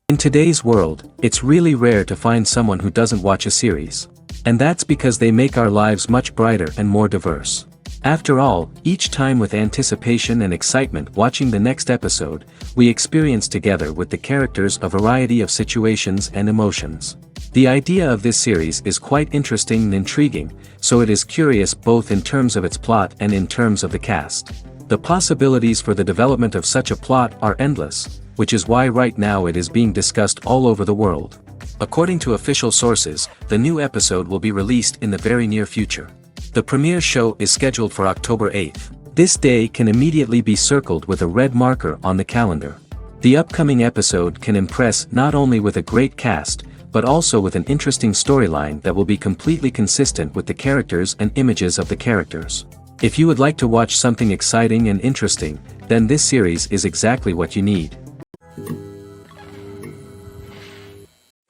In today's world, it's really rare to find someone who doesn't watch a series. And that's because they make our lives much brighter and more diverse. After all, each time with anticipation and excitement watching the next episode, we experience together with the characters a variety of situations and emotions. The idea of this series is quite interesting and intriguing, so it is curious both in terms of its plot and in terms of the cast. The possibilities for the development of such a plot are endless, which is why right now it is being discussed all over the world. According to official sources, the new episode will be released in the very near future. The premiere show is scheduled for October 8th. This day can immediately be circled with a red marker on the calendar. The upcoming episode can impress not only with a great cast, but also with an interesting storyline that will be completely consistent with the characters and images of the characters. If you would like to watch something exciting and interesting, then this series is exactly what you need.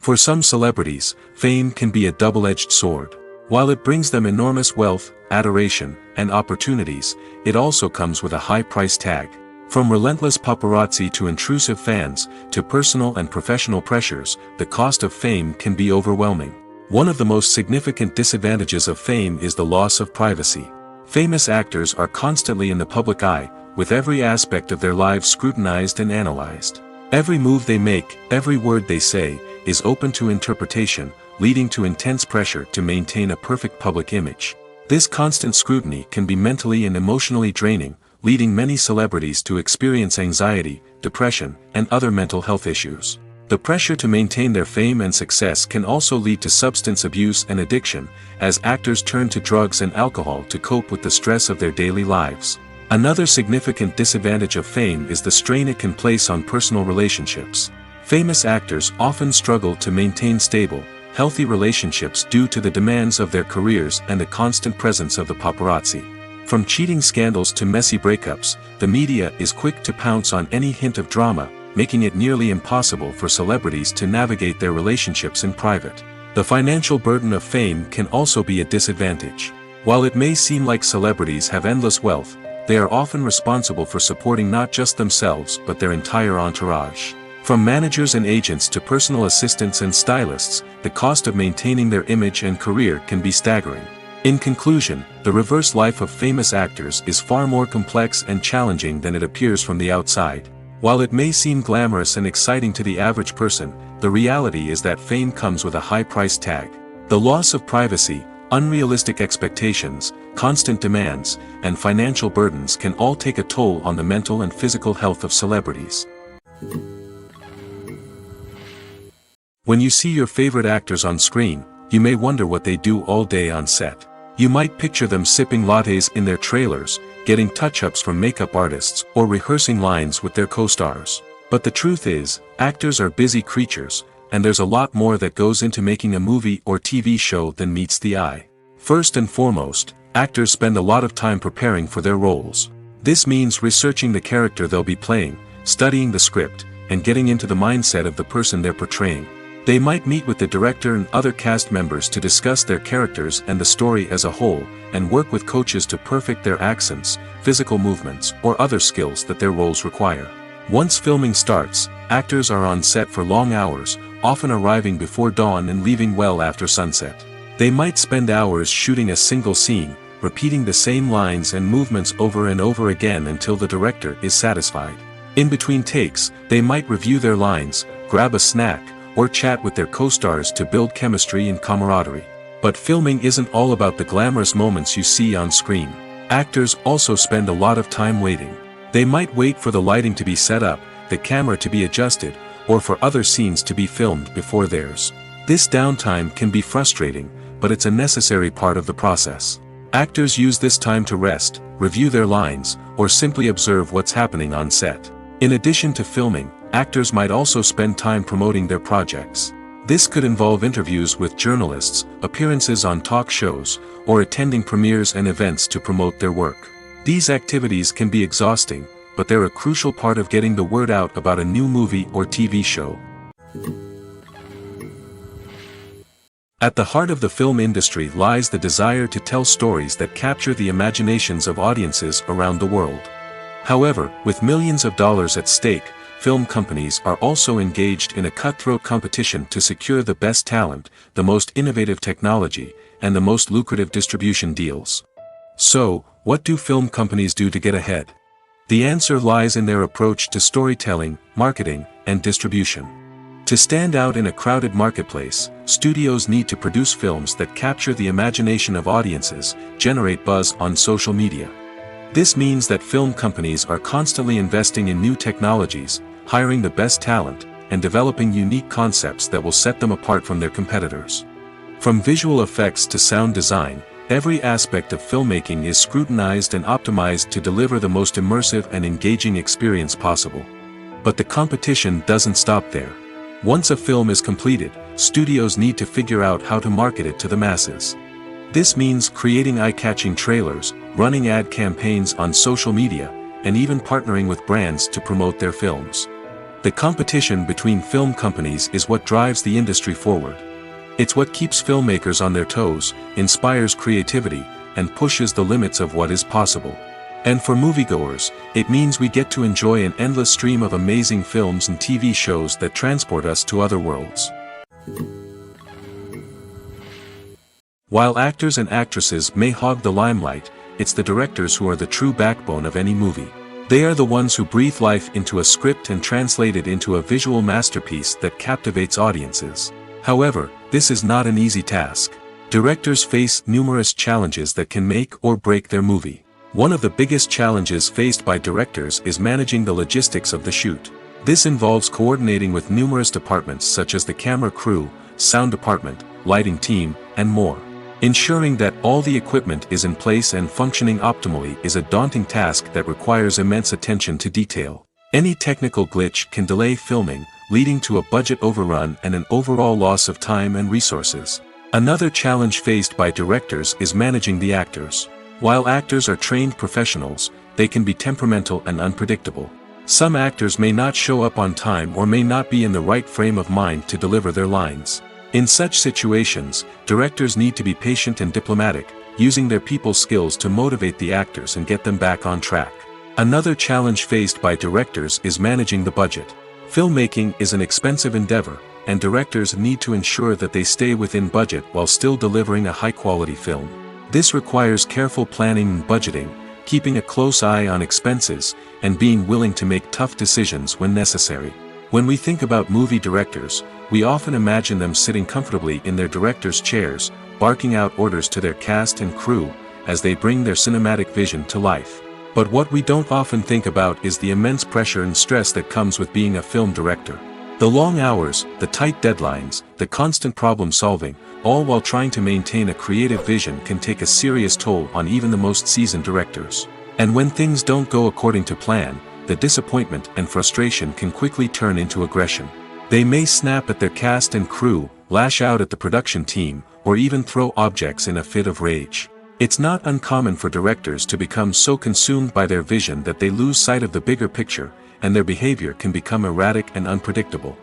For some celebrities, fame can be a double-edged sword. While it brings them enormous wealth, adoration, and opportunities, it also comes with a high price tag. From relentless paparazzi to intrusive fans, to personal and professional pressures, the cost of fame can be overwhelming. One of the most significant disadvantages of fame is the loss of privacy. Famous actors are constantly in the public eye, with every aspect of their lives scrutinized and analyzed. Every move they make, every word they say, is open to interpretation, leading to intense pressure to maintain a perfect public image. This constant scrutiny can be mentally and emotionally draining, leading many celebrities to experience anxiety, depression, and other mental health issues. The pressure to maintain their fame and success can also lead to substance abuse and addiction, as actors turn to drugs and alcohol to cope with the stress of their daily lives. Another significant disadvantage of fame is the strain it can place on personal relationships. Famous actors often struggle to maintain stable, healthy relationships due to the demands of their careers and the constant presence of the paparazzi. From cheating scandals to messy breakups, the media is quick to pounce on any hint of drama, making it nearly impossible for celebrities to navigate their relationships in private. The financial burden of fame can also be a disadvantage. While it may seem like celebrities have endless wealth, they are often responsible for supporting not just themselves but their entire entourage. From managers and agents to personal assistants and stylists, the cost of maintaining their image and career can be staggering. In conclusion, the reverse life of famous actors is far more complex and challenging than it appears from the outside. While it may seem glamorous and exciting to the average person, the reality is that fame comes with a high price tag. The loss of privacy, unrealistic expectations, constant demands, and financial burdens can all take a toll on the mental and physical health of celebrities. When you see your favorite actors on screen, you may wonder what they do all day on set. You might picture them sipping lattes in their trailers, getting touch-ups from makeup artists, or rehearsing lines with their co-stars. But the truth is, actors are busy creatures, and there's a lot more that goes into making a movie or TV show than meets the eye. First and foremost, actors spend a lot of time preparing for their roles. This means researching the character they'll be playing, studying the script, and getting into the mindset of the person they're portraying. They might meet with the director and other cast members to discuss their characters and the story as a whole, and work with coaches to perfect their accents, physical movements, or other skills that their roles require. Once filming starts, actors are on set for long hours, often arriving before dawn and leaving well after sunset. They might spend hours shooting a single scene, repeating the same lines and movements over and over again until the director is satisfied. In between takes, they might review their lines, grab a snack, or chat with their co-stars to build chemistry and camaraderie. But filming isn't all about the glamorous moments you see on screen. Actors also spend a lot of time waiting. They might wait for the lighting to be set up, the camera to be adjusted, or for other scenes to be filmed before theirs. This downtime can be frustrating, but it's a necessary part of the process. Actors use this time to rest, review their lines, or simply observe what's happening on set. In addition to filming, actors might also spend time promoting their projects. This could involve interviews with journalists, appearances on talk shows, or attending premieres and events to promote their work. These activities can be exhausting, but they're a crucial part of getting the word out about a new movie or TV show. At the heart of the film industry lies the desire to tell stories that capture the imaginations of audiences around the world. However, with millions of dollars at stake, film companies are also engaged in a cutthroat competition to secure the best talent, the most innovative technology, and the most lucrative distribution deals. So, what do film companies do to get ahead? The answer lies in their approach to storytelling, marketing, and distribution. To stand out in a crowded marketplace, studios need to produce films that capture the imagination of audiences, generate buzz on social media. This means that film companies are constantly investing in new technologies, hiring the best talent, and developing unique concepts that will set them apart from their competitors. From visual effects to sound design, every aspect of filmmaking is scrutinized and optimized to deliver the most immersive and engaging experience possible. But the competition doesn't stop there. Once a film is completed, studios need to figure out how to market it to the masses. This means creating eye-catching trailers, running ad campaigns on social media, and even partnering with brands to promote their films. The competition between film companies is what drives the industry forward. It's what keeps filmmakers on their toes, inspires creativity, and pushes the limits of what is possible. And for moviegoers, it means we get to enjoy an endless stream of amazing films and TV shows that transport us to other worlds. While actors and actresses may hog the limelight, it's the directors who are the true backbone of any movie. They are the ones who breathe life into a script and translate it into a visual masterpiece that captivates audiences. However, this is not an easy task. Directors face numerous challenges that can make or break their movie. One of the biggest challenges faced by directors is managing the logistics of the shoot. This involves coordinating with numerous departments such as the camera crew, sound department, lighting team, and more. Ensuring that all the equipment is in place and functioning optimally is a daunting task that requires immense attention to detail. Any technical glitch can delay filming, leading to a budget overrun and an overall loss of time and resources. Another challenge faced by directors is managing the actors. While actors are trained professionals, they can be temperamental and unpredictable. Some actors may not show up on time or may not be in the right frame of mind to deliver their lines. In such situations, directors need to be patient and diplomatic, using their people skills to motivate the actors and get them back on track. Another challenge faced by directors is managing the budget. Filmmaking is an expensive endeavor, and directors need to ensure that they stay within budget while still delivering a high-quality film. This requires careful planning and budgeting, keeping a close eye on expenses, and being willing to make tough decisions when necessary. When we think about movie directors, we often imagine them sitting comfortably in their director's chairs, barking out orders to their cast and crew, as they bring their cinematic vision to life. But what we don't often think about is the immense pressure and stress that comes with being a film director. The long hours, the tight deadlines, the constant problem solving, all while trying to maintain a creative vision can take a serious toll on even the most seasoned directors. And when things don't go according to plan, the disappointment and frustration can quickly turn into aggression. They may snap at their cast and crew, lash out at the production team, or even throw objects in a fit of rage. It's not uncommon for directors to become so consumed by their vision that they lose sight of the bigger picture, and their behavior can become erratic and unpredictable.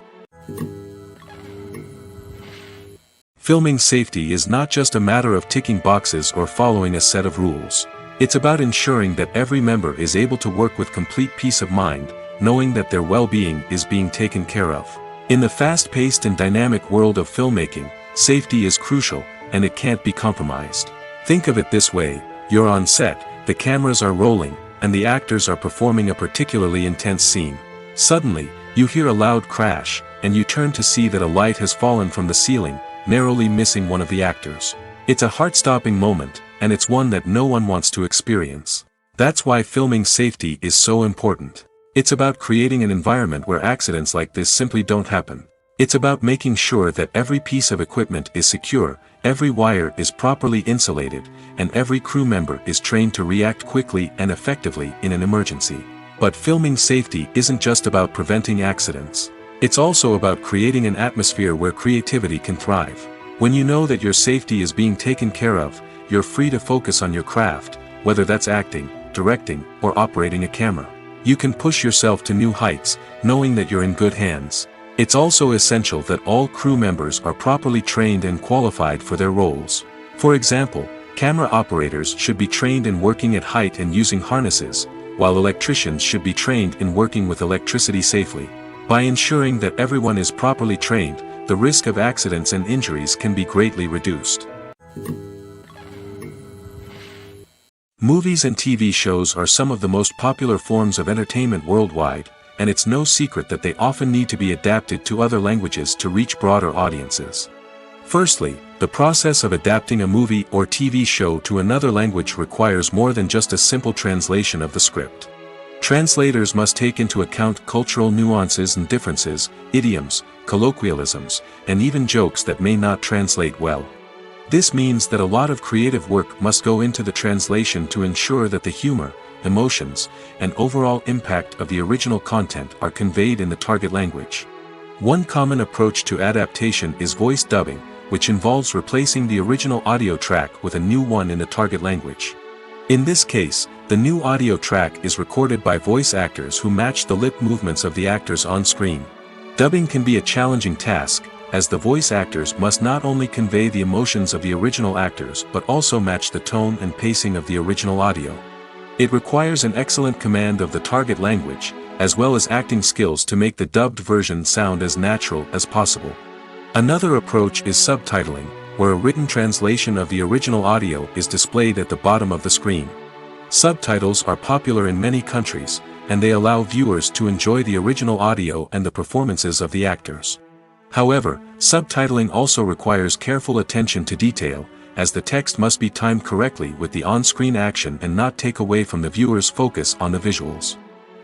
Filming safety is not just a matter of ticking boxes or following a set of rules. It's about ensuring that every member is able to work with complete peace of mind, knowing that their well-being is being taken care of. In the fast-paced and dynamic world of filmmaking, safety is crucial, and it can't be compromised. Think of it this way: you're on set, the cameras are rolling, and the actors are performing a particularly intense scene. Suddenly, You hear a loud crash, and you turn to see that a light has fallen from the ceiling, narrowly missing one of the actors. It's a heart-stopping moment, and it's one that no one wants to experience. That's why filming safety is so important. It's about creating an environment where accidents like this simply don't happen. It's about making sure that every piece of equipment is secure, every wire is properly insulated, and every crew member is trained to react quickly and effectively in an emergency. But filming safety isn't just about preventing accidents. It's also about creating an atmosphere where creativity can thrive. When you know that your safety is being taken care of, you're free to focus on your craft, whether that's acting, directing, or operating a camera. You can push yourself to new heights, knowing that you're in good hands. It's also essential that all crew members are properly trained and qualified for their roles. For example, camera operators should be trained in working at height and using harnesses, while electricians should be trained in working with electricity safely. By ensuring that everyone is properly trained, the risk of accidents and injuries can be greatly reduced. Movies and TV shows are some of the most popular forms of entertainment worldwide, and it's no secret that they often need to be adapted to other languages to reach broader audiences. Firstly, the process of adapting a movie or TV show to another language requires more than just a simple translation of the script. Translators must take into account cultural nuances and differences, idioms, colloquialisms, and even jokes that may not translate well. This means that a lot of creative work must go into the translation to ensure that the humor, emotions, and overall impact of the original content are conveyed in the target language. One common approach to adaptation is voice dubbing, which involves replacing the original audio track with a new one in the target language. In this case, the new audio track is recorded by voice actors who match the lip movements of the actors on screen. Dubbing can be a challenging task, as the voice actors must not only convey the emotions of the original actors but also match the tone and pacing of the original audio. It requires an excellent command of the target language, as well as acting skills to make the dubbed version sound as natural as possible. Another approach is subtitling, where a written translation of the original audio is displayed at the bottom of the screen. Subtitles are popular in many countries, and they allow viewers to enjoy the original audio and the performances of the actors. However, subtitling also requires careful attention to detail, as the text must be timed correctly with the on-screen action and not take away from the viewer's focus on the visuals.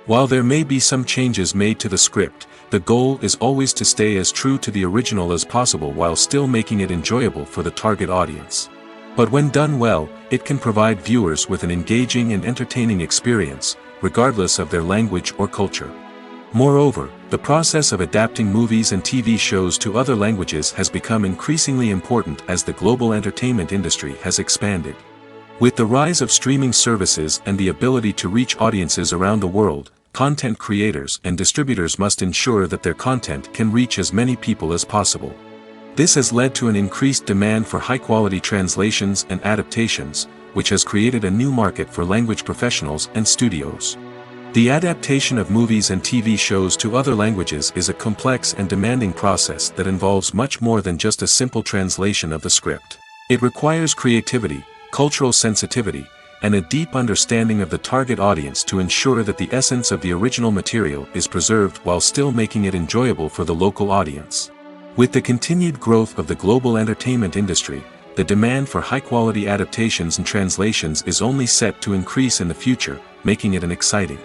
While there may be some changes made to the script, the goal is always to stay as true to the original as possible while still making it enjoyable for the target audience. But when done well, it can provide viewers with an engaging and entertaining experience, regardless of their language or culture. Moreover, the process of adapting movies and TV shows to other languages has become increasingly important as the global entertainment industry has expanded. With the rise of streaming services and the ability to reach audiences around the world, content creators and distributors must ensure that their content can reach as many people as possible. This has led to an increased demand for high-quality translations and adaptations, which has created a new market for language professionals and studios. The adaptation of movies and TV shows to other languages is a complex and demanding process that involves much more than just a simple translation of the script. It requires creativity, cultural sensitivity, and a deep understanding of the target audience to ensure that the essence of the original material is preserved while still making it enjoyable for the local audience. With the continued growth of the global entertainment industry, the demand for high-quality adaptations and translations is only set to increase in the future, making it an exciting.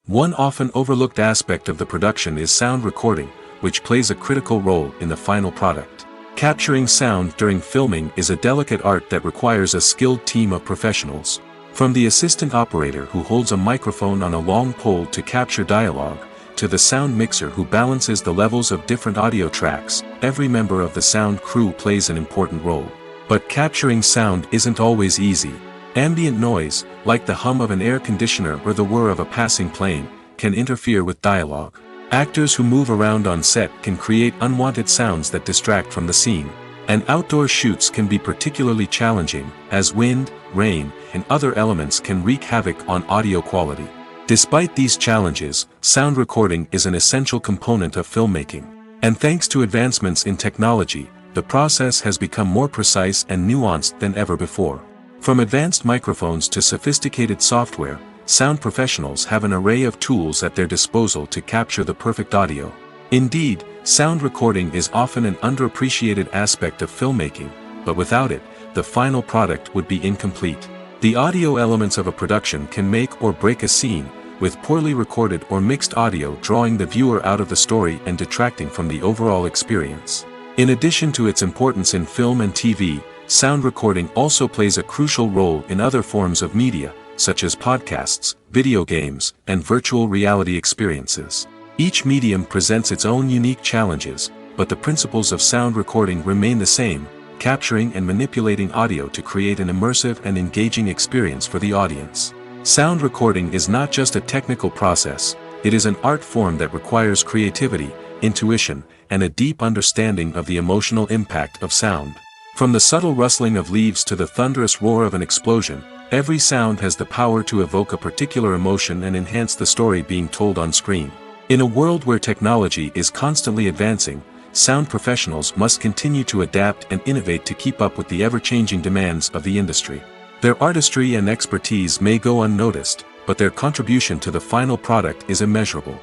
One often overlooked aspect of the production is sound recording, which plays a critical role in the final product. Capturing sound during filming is a delicate art that requires a skilled team of professionals. From the assistant operator who holds a microphone on a long pole to capture dialogue, to the sound mixer who balances the levels of different audio tracks, every member of the sound crew plays an important role. But capturing sound isn't always easy. Ambient noise, like the hum of an air conditioner or the whir of a passing plane, can interfere with dialogue. Actors who move around on set can create unwanted sounds that distract from the scene. And outdoor shoots can be particularly challenging, as wind, rain, and other elements can wreak havoc on audio quality. Despite these challenges, sound recording is an essential component of filmmaking. And thanks to advancements in technology, the process has become more precise and nuanced than ever before. From advanced microphones to sophisticated software, sound professionals have an array of tools at their disposal to capture the perfect audio. Indeed, sound recording is often an underappreciated aspect of filmmaking, but without it, the final product would be incomplete. The audio elements of a production can make or break a scene, with poorly recorded or mixed audio drawing the viewer out of the story and detracting from the overall experience. In addition to its importance in film and TV, sound recording also plays a crucial role in other forms of media, such as podcasts, video games, and virtual reality experiences. Each medium presents its own unique challenges, but the principles of sound recording remain the same, capturing and manipulating audio to create an immersive and engaging experience for the audience. Sound recording is not just a technical process, it is an art form that requires creativity, intuition, and a deep understanding of the emotional impact of sound. From the subtle rustling of leaves to the thunderous roar of an explosion, every sound has the power to evoke a particular emotion and enhance the story being told on screen. In a world where technology is constantly advancing, sound professionals must continue to adapt and innovate to keep up with the ever-changing demands of the industry. Their artistry and expertise may go unnoticed, but their contribution to the final product is immeasurable.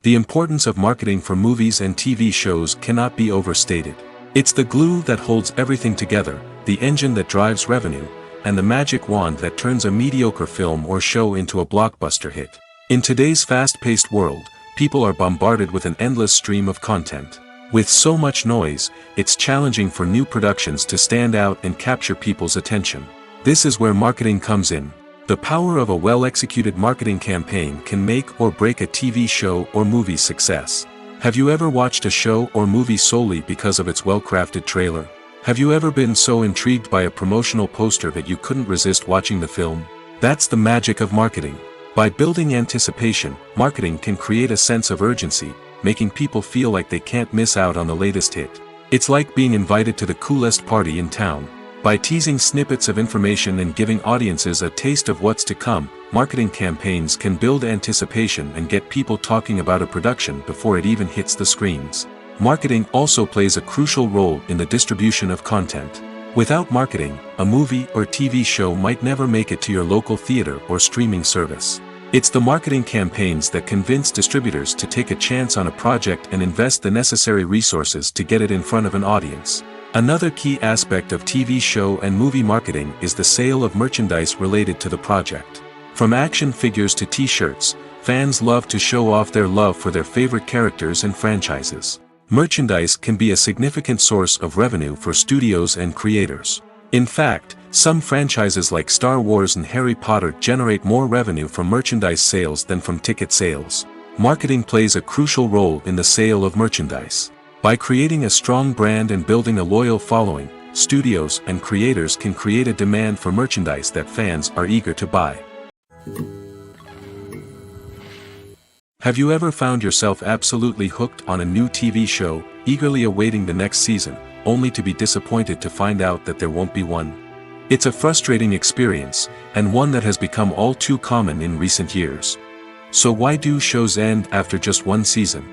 The importance of marketing for movies and TV shows cannot be overstated. It's the glue that holds everything together, the engine that drives revenue, and the magic wand that turns a mediocre film or show into a blockbuster hit. In today's fast-paced world, people are bombarded with an endless stream of content. With so much noise, it's challenging for new productions to stand out and capture people's attention. This is where marketing comes in. The power of a well-executed marketing campaign can make or break a TV show or movie's success. Have you ever watched a show or movie solely because of its well-crafted trailer? Have you ever been so intrigued by a promotional poster that you couldn't resist watching the film? That's the magic of marketing. By building anticipation, marketing can create a sense of urgency, making people feel like they can't miss out on the latest hit. It's like being invited to the coolest party in town. By teasing snippets of information and giving audiences a taste of what's to come, marketing campaigns can build anticipation and get people talking about a production before it even hits the screens. Marketing also plays a crucial role in the distribution of content. Without marketing, a movie or TV show might never make it to your local theater or streaming service. It's the marketing campaigns that convince distributors to take a chance on a project and invest the necessary resources to get it in front of an audience. Another key aspect of TV show and movie marketing is the sale of merchandise related to the project. From action figures to t-shirts, fans love to show off their love for their favorite characters and franchises. Merchandise can be a significant source of revenue for studios and creators. In fact, some franchises like Star Wars and Harry Potter generate more revenue from merchandise sales than from ticket sales. Marketing plays a crucial role in the sale of merchandise. By creating a strong brand and building a loyal following, studios and creators can create a demand for merchandise that fans are eager to buy. Have you ever found yourself absolutely hooked on a new TV show, eagerly awaiting the next season, only to be disappointed to find out that there won't be one? It's a frustrating experience, and one that has become all too common in recent years. So why do shows end after just one season?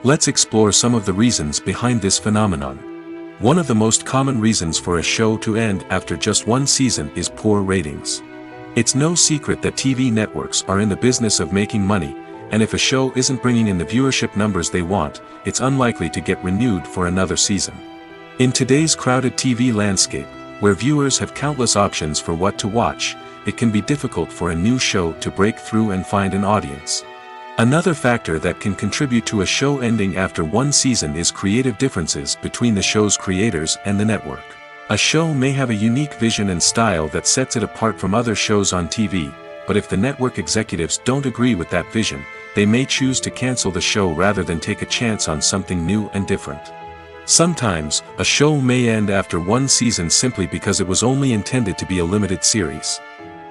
Let's explore some of the reasons behind this phenomenon. One of the most common reasons for a show to end after just one season is poor ratings. It's no secret that TV networks are in the business of making money, and if a show isn't bringing in the viewership numbers they want, it's unlikely to get renewed for another season. In today's crowded TV landscape, where viewers have countless options for what to watch, it can be difficult for a new show to break through and find an audience. Another factor that can contribute to a show ending after one season is creative differences between the show's creators and the network. A show may have a unique vision and style that sets it apart from other shows on TV, but if the network executives don't agree with that vision, they may choose to cancel the show rather than take a chance on something new and different. Sometimes, a show may end after one season simply because it was only intended to be a limited series.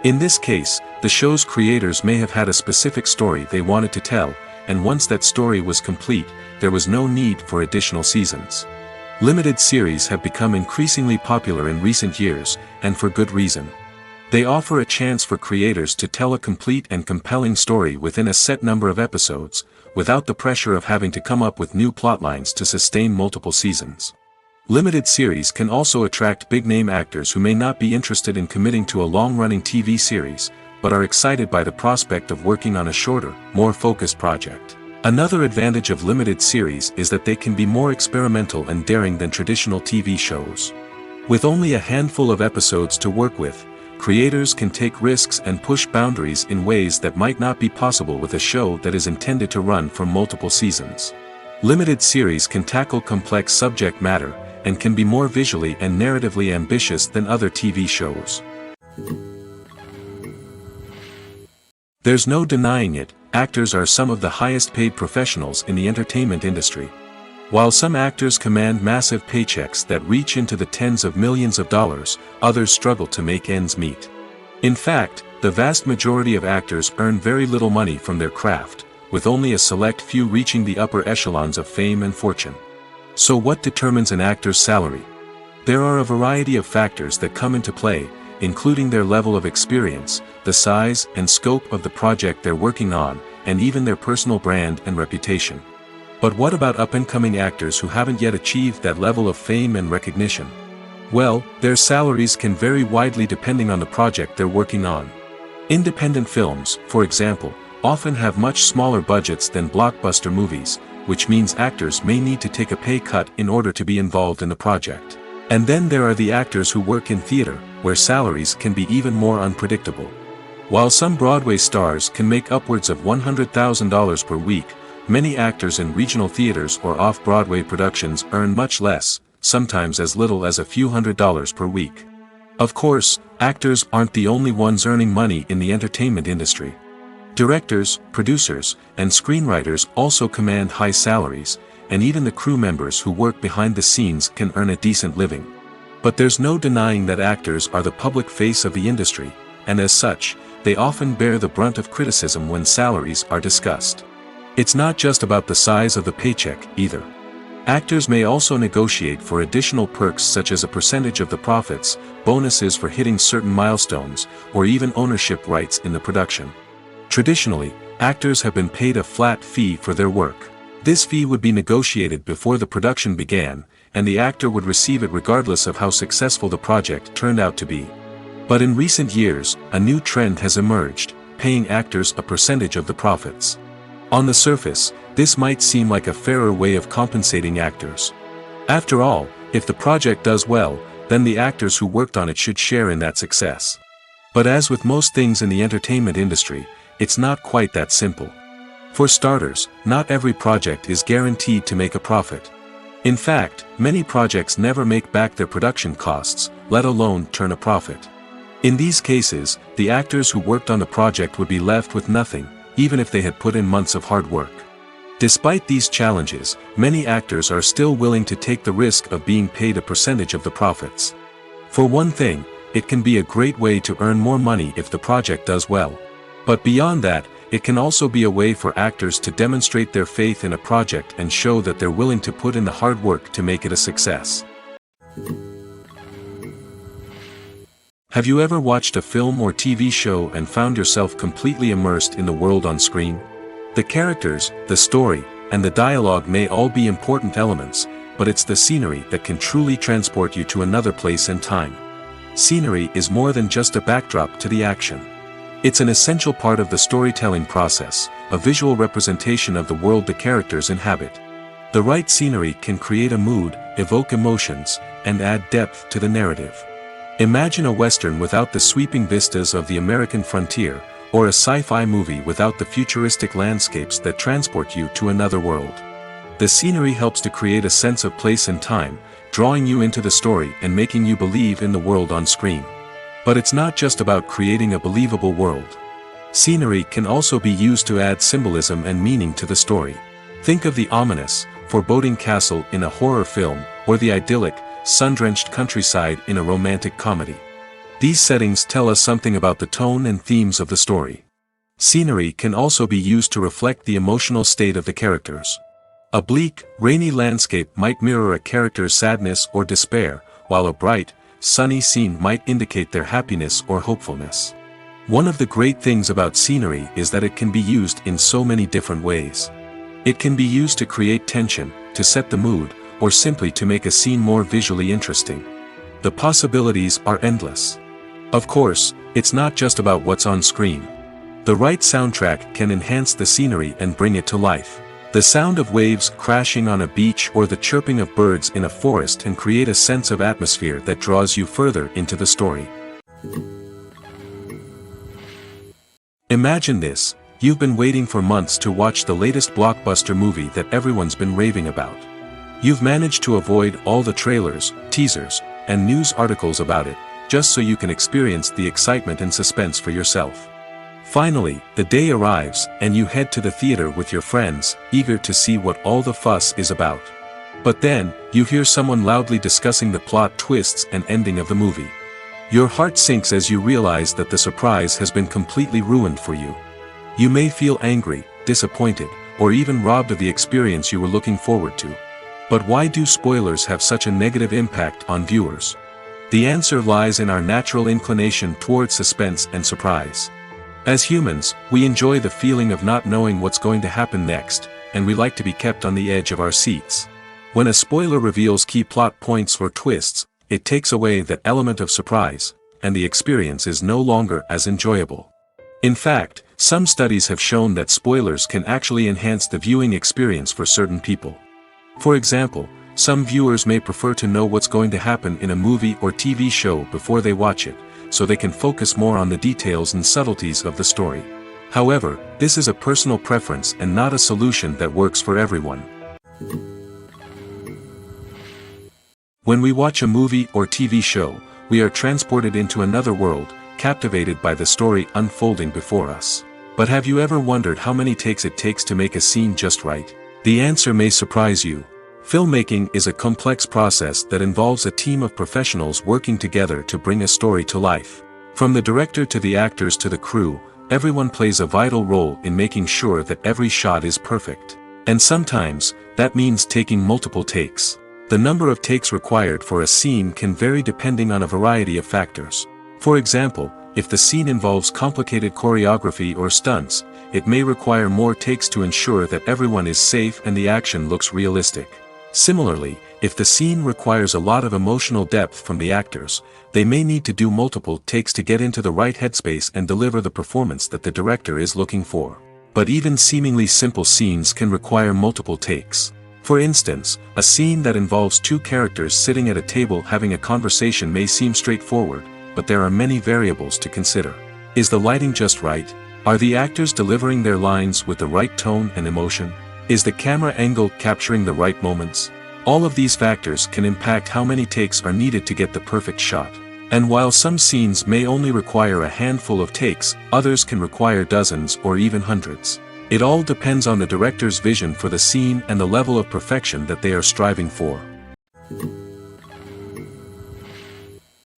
In this case, the show's creators may have had a specific story they wanted to tell, and once that story was complete, there was no need for additional seasons. Limited series have become increasingly popular in recent years, and for good reason. They offer a chance for creators to tell a complete and compelling story within a set number of episodes, without the pressure of having to come up with new plotlines to sustain multiple seasons. Limited series can also attract big-name actors who may not be interested in committing to a long-running TV series, but are excited by the prospect of working on a shorter, more focused project. Another advantage of limited series is that they can be more experimental and daring than traditional TV shows. With only a handful of episodes to work with, creators can take risks and push boundaries in ways that might not be possible with a show that is intended to run for multiple seasons. Limited series can tackle complex subject matter, and can be more visually and narratively ambitious than other TV shows. There's no denying it, actors are some of the highest paid professionals in the entertainment industry. While some actors command massive paychecks that reach into the tens of millions of dollars, others struggle to make ends meet. In fact, the vast majority of actors earn very little money from their craft, with only a select few reaching the upper echelons of fame and fortune. So what determines an actor's salary? There are a variety of factors that come into play, including their level of experience, the size and scope of the project they're working on, and even their personal brand and reputation. But what about up-and-coming actors who haven't yet achieved that level of fame and recognition? Well, their salaries can vary widely depending on the project they're working on. Independent films, for example, often have much smaller budgets than blockbuster movies, which means actors may need to take a pay cut in order to be involved in the project. And then there are the actors who work in theater, where salaries can be even more unpredictable. While some Broadway stars can make upwards of $100,000 per week, many actors in regional theaters or off-Broadway productions earn much less, sometimes as little as a few $100s per week. Of course, actors aren't the only ones earning money in the entertainment industry. Directors, producers, and screenwriters also command high salaries, and even the crew members who work behind the scenes can earn a decent living. But there's no denying that actors are the public face of the industry, and as such, they often bear the brunt of criticism when salaries are discussed. It's not just about the size of the paycheck, either. Actors may also negotiate for additional perks such as a percentage of the profits, bonuses for hitting certain milestones, or even ownership rights in the production. Traditionally, actors have been paid a flat fee for their work. This fee would be negotiated before the production began, and the actor would receive it regardless of how successful the project turned out to be. But in recent years, a new trend has emerged, paying actors a percentage of the profits. On the surface, this might seem like a fairer way of compensating actors. After all, if the project does well, then the actors who worked on it should share in that success. But as with most things in the entertainment industry, it's not quite that simple. For starters, not every project is guaranteed to make a profit. In fact, many projects never make back their production costs, let alone turn a profit. In these cases, the actors who worked on the project would be left with nothing, even if they had put in months of hard work. Despite these challenges, many actors are still willing to take the risk of being paid a percentage of the profits. For one thing, it can be a great way to earn more money if the project does well. But beyond that, it can also be a way for actors to demonstrate their faith in a project and show that they're willing to put in the hard work to make it a success. Have you ever watched a film or TV show and found yourself completely immersed in the world on screen? The characters, the story, and the dialogue may all be important elements, but it's the scenery that can truly transport you to another place and time. Scenery is more than just a backdrop to the action. It's an essential part of the storytelling process, a visual representation of the world the characters inhabit. The right scenery can create a mood, evoke emotions, and add depth to the narrative. Imagine a Western without the sweeping vistas of the American frontier, or a sci-fi movie without the futuristic landscapes that transport you to another world. The scenery helps to create a sense of place and time, drawing you into the story and making you believe in the world on screen. But it's not just about creating a believable world. Scenery can also be used to add symbolism and meaning to the story. Think of the ominous, foreboding castle in a horror film, or the idyllic, sun-drenched countryside in a romantic comedy. These settings tell us something about the tone and themes of the story. Scenery can also be used to reflect the emotional state of the characters. A bleak, rainy landscape might mirror a character's sadness or despair, while a bright, sunny scene might indicate their happiness or hopefulness. One of the great things about scenery is that it can be used in so many different ways. It can be used to create tension, to set the mood, or simply to make a scene more visually interesting. The possibilities are endless. Of course, it's not just about what's on screen. The right soundtrack can enhance the scenery and bring it to life. The sound of waves crashing on a beach or the chirping of birds in a forest can create a sense of atmosphere that draws you further into the story. Imagine this: you've been waiting for months to watch the latest blockbuster movie that everyone's been raving about. You've managed to avoid all the trailers, teasers, and news articles about it, just so you can experience the excitement and suspense for yourself. Finally, the day arrives, and you head to the theater with your friends, eager to see what all the fuss is about. But then, you hear someone loudly discussing the plot twists and ending of the movie. Your heart sinks as you realize that the surprise has been completely ruined for you. You may feel angry, disappointed, or even robbed of the experience you were looking forward to. But why do spoilers have such a negative impact on viewers? The answer lies in our natural inclination towards suspense and surprise. As humans, we enjoy the feeling of not knowing what's going to happen next, and we like to be kept on the edge of our seats. When a spoiler reveals key plot points or twists, it takes away that element of surprise, and the experience is no longer as enjoyable. In fact, some studies have shown that spoilers can actually enhance the viewing experience for certain people. For example, some viewers may prefer to know what's going to happen in a movie or TV show before they watch it, so they can focus more on the details and subtleties of the story. However, this is a personal preference and not a solution that works for everyone. When we watch a movie or TV show, we are transported into another world, captivated by the story unfolding before us. But have you ever wondered how many takes it takes to make a scene just right? The answer may surprise you. Filmmaking is a complex process that involves a team of professionals working together to bring a story to life. From the director to the actors to the crew, everyone plays a vital role in making sure that every shot is perfect. And sometimes, that means taking multiple takes. The number of takes required for a scene can vary depending on a variety of factors. For example, if the scene involves complicated choreography or stunts, it may require more takes to ensure that everyone is safe and the action looks realistic. Similarly, if the scene requires a lot of emotional depth from the actors, they may need to do multiple takes to get into the right headspace and deliver the performance that the director is looking for. But even seemingly simple scenes can require multiple takes. For instance, a scene that involves two characters sitting at a table having a conversation may seem straightforward, but there are many variables to consider. Is the lighting just right? Are the actors delivering their lines with the right tone and emotion? Is the camera angle capturing the right moments? All of these factors can impact how many takes are needed to get the perfect shot. And while some scenes may only require a handful of takes, others can require dozens or even hundreds. It all depends on the director's vision for the scene and the level of perfection that they are striving for.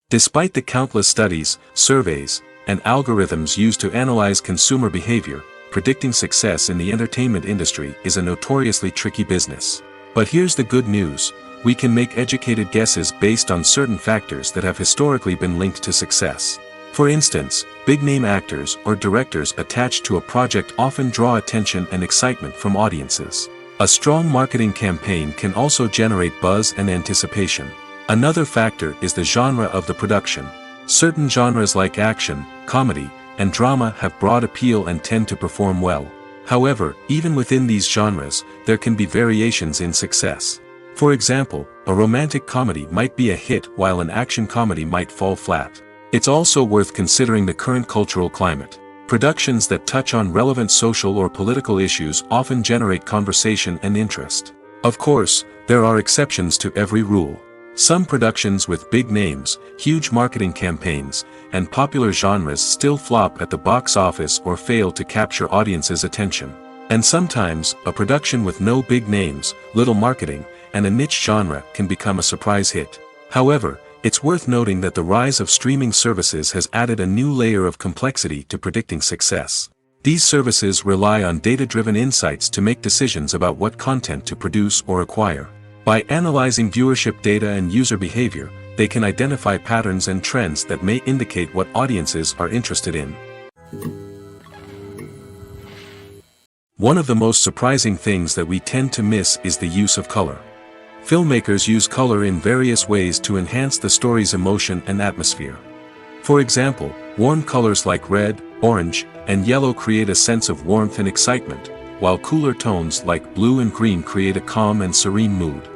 Despite the countless studies, surveys, and algorithms used to analyze consumer behavior, predicting success in the entertainment industry is a notoriously tricky business. But here's the good news: we can make educated guesses based on certain factors that have historically been linked to success. For instance, big-name actors or directors attached to a project often draw attention and excitement from audiences. A strong marketing campaign can also generate buzz and anticipation. Another factor is the genre of the production. Certain genres like action, comedy, and drama have broad appeal and tend to perform well. However, even within these genres, there can be variations in success. For example, a romantic comedy might be a hit while an action comedy might fall flat. It's also worth considering the current cultural climate. Productions that touch on relevant social or political issues often generate conversation and interest. Of course, there are exceptions to every rule. Some productions with big names, huge marketing campaigns, and popular genres still flop at the box office or fail to capture audiences' attention. And sometimes, a production with no big names, little marketing, and a niche genre can become a surprise hit. However, it's worth noting that the rise of streaming services has added a new layer of complexity to predicting success. These services rely on data-driven insights to make decisions about what content to produce or acquire. By analyzing viewership data and user behavior, they can identify patterns and trends that may indicate what audiences are interested in. One of the most surprising things that we tend to miss is the use of color. Filmmakers use color in various ways to enhance the story's emotion and atmosphere. For example, warm colors like red, orange, and yellow create a sense of warmth and excitement, while cooler tones like blue and green create a calm and serene mood.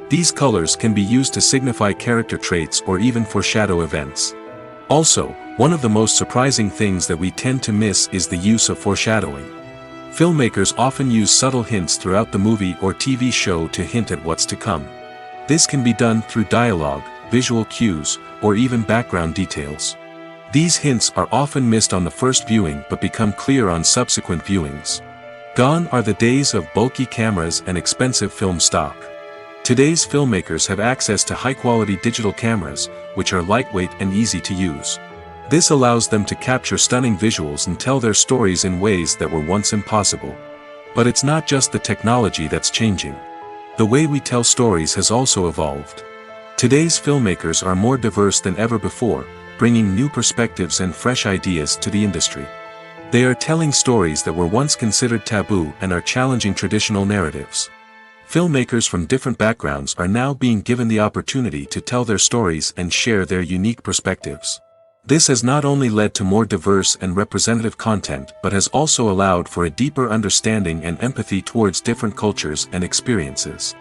These colors can be used to signify character traits or even foreshadow events. Also, one of the most surprising things that we tend to miss is the use of foreshadowing. Filmmakers often use subtle hints throughout the movie or TV show to hint at what's to come. This can be done through dialogue, visual cues, or even background details. These hints are often missed on the first viewing but become clear on subsequent viewings. Gone are the days of bulky cameras and expensive film stock. Today's filmmakers have access to high-quality digital cameras, which are lightweight and easy to use. This allows them to capture stunning visuals and tell their stories in ways that were once impossible. But it's not just the technology that's changing. The way we tell stories has also evolved. Today's filmmakers are more diverse than ever before, bringing new perspectives and fresh ideas to the industry. They are telling stories that were once considered taboo and are challenging traditional narratives. Filmmakers from different backgrounds are now being given the opportunity to tell their stories and share their unique perspectives. This has not only led to more diverse and representative content but has also allowed for a deeper understanding and empathy towards different cultures and experiences.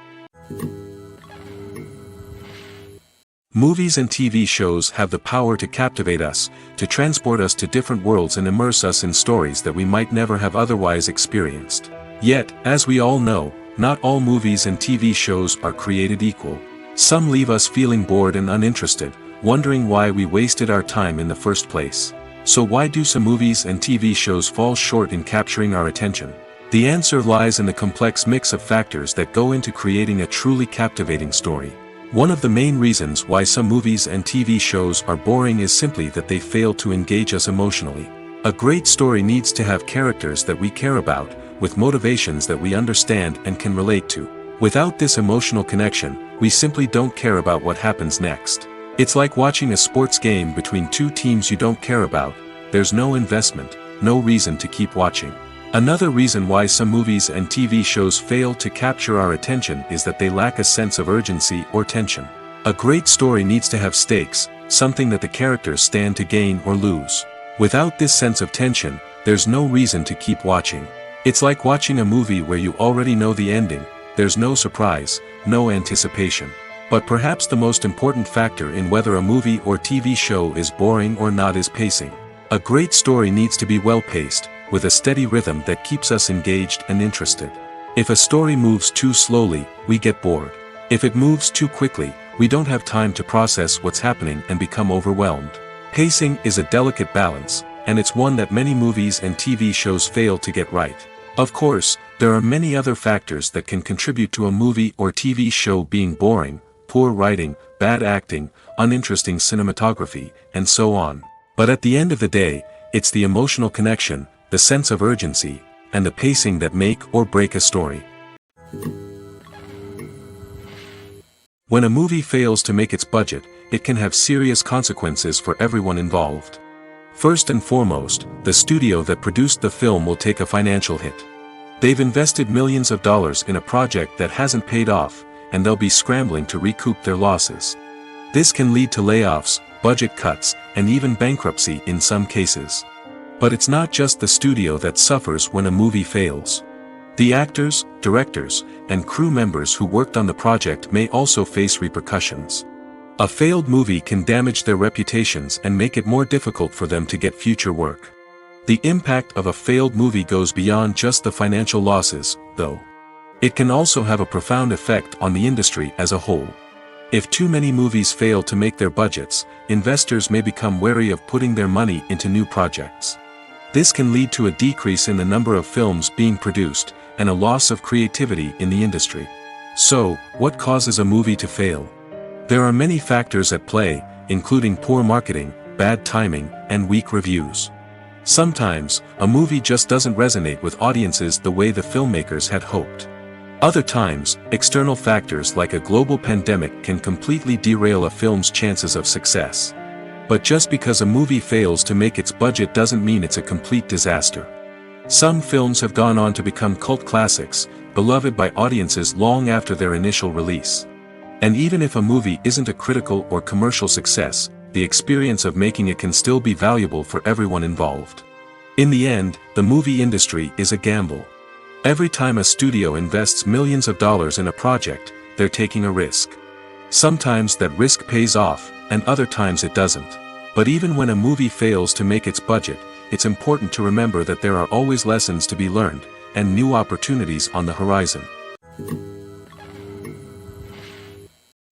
Movies and TV shows have the power to captivate us, to transport us to different worlds and immerse us in stories that we might never have otherwise experienced. Yet, as we all know, not all movies and TV shows are created equal. Some leave us feeling bored and uninterested, wondering why we wasted our time in the first place. So why do some movies and TV shows fall short in capturing our attention? The answer lies in the complex mix of factors that go into creating a truly captivating story. One of the main reasons why some movies and TV shows are boring is simply that they fail to engage us emotionally. A great story needs to have characters that we care about, with motivations that we understand and can relate to. Without this emotional connection, we simply don't care about what happens next. It's like watching a sports game between two teams you don't care about. There's no investment, no reason to keep watching. Another reason why some movies and TV shows fail to capture our attention is that they lack a sense of urgency or tension. A great story needs to have stakes, something that the characters stand to gain or lose. Without this sense of tension, there's no reason to keep watching. It's like watching a movie where you already know the ending. There's no surprise, no anticipation. But perhaps the most important factor in whether a movie or TV show is boring or not is pacing. A great story needs to be well-paced, with a steady rhythm that keeps us engaged and interested. If a story moves too slowly, we get bored. If it moves too quickly, we don't have time to process what's happening and become overwhelmed. Pacing is a delicate balance, and it's one that many movies and TV shows fail to get right. Of course, there are many other factors that can contribute to a movie or TV show being boring: poor writing, bad acting, uninteresting cinematography, and so on. But at the end of the day, it's the emotional connection, the sense of urgency, and the pacing that make or break a story. When a movie fails to make its budget, it can have serious consequences for everyone involved. First and foremost, the studio that produced the film will take a financial hit. They've invested millions of dollars in a project that hasn't paid off, and they'll be scrambling to recoup their losses. This can lead to layoffs, budget cuts, and even bankruptcy in some cases. But it's not just the studio that suffers when a movie fails. The actors, directors, and crew members who worked on the project may also face repercussions. A failed movie can damage their reputations and make it more difficult for them to get future work. The impact of a failed movie goes beyond just the financial losses, though. It can also have a profound effect on the industry as a whole. If too many movies fail to make their budgets, investors may become wary of putting their money into new projects. This can lead to a decrease in the number of films being produced, and a loss of creativity in the industry. So, what causes a movie to fail? There are many factors at play, including poor marketing, bad timing, and weak reviews. Sometimes, a movie just doesn't resonate with audiences the way the filmmakers had hoped. Other times, external factors like a global pandemic can completely derail a film's chances of success. But just because a movie fails to make its budget doesn't mean it's a complete disaster. Some films have gone on to become cult classics, beloved by audiences long after their initial release. And even if a movie isn't a critical or commercial success, the experience of making it can still be valuable for everyone involved. In the end, the movie industry is a gamble. Every time a studio invests millions of dollars in a project, they're taking a risk. Sometimes that risk pays off, and other times it doesn't. But even when a movie fails to make its budget, it's important to remember that there are always lessons to be learned, and new opportunities on the horizon.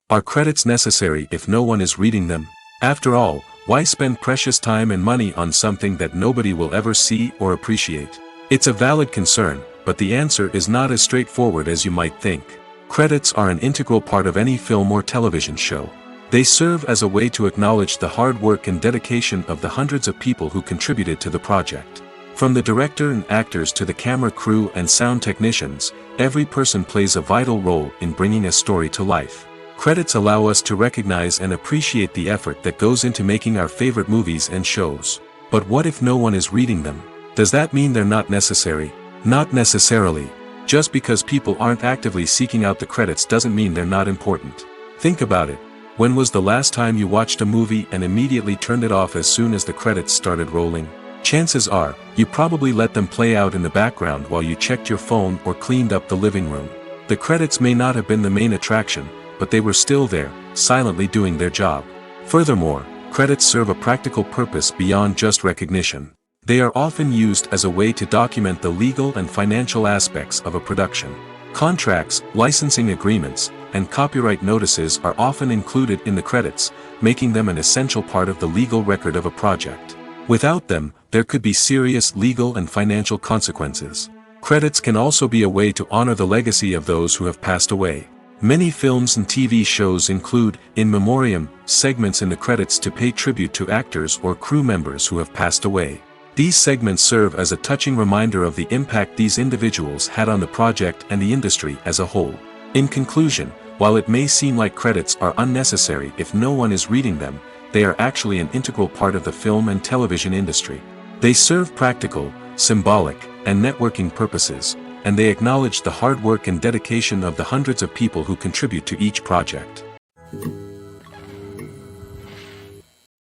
Are credits necessary if no one is reading them? After all, why spend precious time and money on something that nobody will ever see or appreciate? It's a valid concern, but the answer is not as straightforward as you might think. Credits are an integral part of any film or television show. They serve as a way to acknowledge the hard work and dedication of the hundreds of people who contributed to the project. From the director and actors to the camera crew and sound technicians, every person plays a vital role in bringing a story to life. Credits allow us to recognize and appreciate the effort that goes into making our favorite movies and shows. But what if no one is reading them? Does that mean they're not necessary? Not necessarily. Just because people aren't actively seeking out the credits doesn't mean they're not important. Think about it. When was the last time you watched a movie and immediately turned it off as soon as the credits started rolling? Chances are, you probably let them play out in the background while you checked your phone or cleaned up the living room. The credits may not have been the main attraction, but they were still there, silently doing their job. Furthermore, credits serve a practical purpose beyond just recognition. They are often used as a way to document the legal and financial aspects of a production. Contracts, licensing agreements, and copyright notices are often included in the credits, making them an essential part of the legal record of a project. Without them, there could be serious legal and financial consequences. Credits can also be a way to honor the legacy of those who have passed away. Many films and TV shows include, in memoriam, segments in the credits to pay tribute to actors or crew members who have passed away. These segments serve as a touching reminder of the impact these individuals had on the project and the industry as a whole. In conclusion, while it may seem like credits are unnecessary if no one is reading them, they are actually an integral part of the film and television industry. They serve practical, symbolic, and networking purposes, and they acknowledge the hard work and dedication of the hundreds of people who contribute to each project.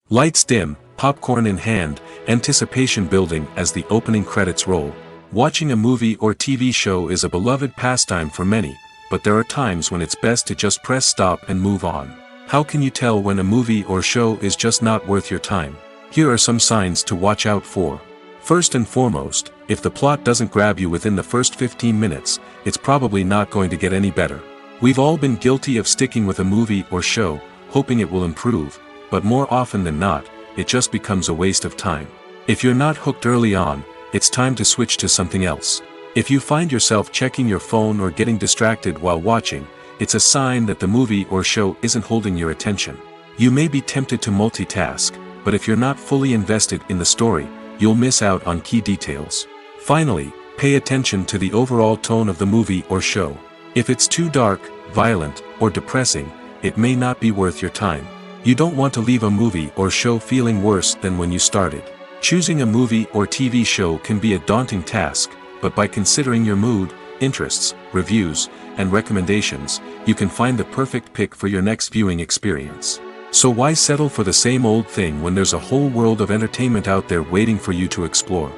Lights dim, popcorn in hand, anticipation building as the opening credits roll. Watching a movie or TV show is a beloved pastime for many, but there are times when it's best to just press stop and move on. How can you tell when a movie or show is just not worth your time? Here are some signs to watch out for. First and foremost, if the plot doesn't grab you within the first 15 minutes, it's probably not going to get any better. We've all been guilty of sticking with a movie or show, hoping it will improve, but more often than not, it just becomes a waste of time. If you're not hooked early on, it's time to switch to something else. If you find yourself checking your phone or getting distracted while watching, it's a sign that the movie or show isn't holding your attention. You may be tempted to multitask, but if you're not fully invested in the story, you'll miss out on key details. Finally, pay attention to the overall tone of the movie or show. If it's too dark, violent, or depressing, it may not be worth your time. You don't want to leave a movie or show feeling worse than when you started. Choosing a movie or TV show can be a daunting task, but by considering your mood, interests, reviews, and recommendations, you can find the perfect pick for your next viewing experience. So why settle for the same old thing when there's a whole world of entertainment out there waiting for you to explore?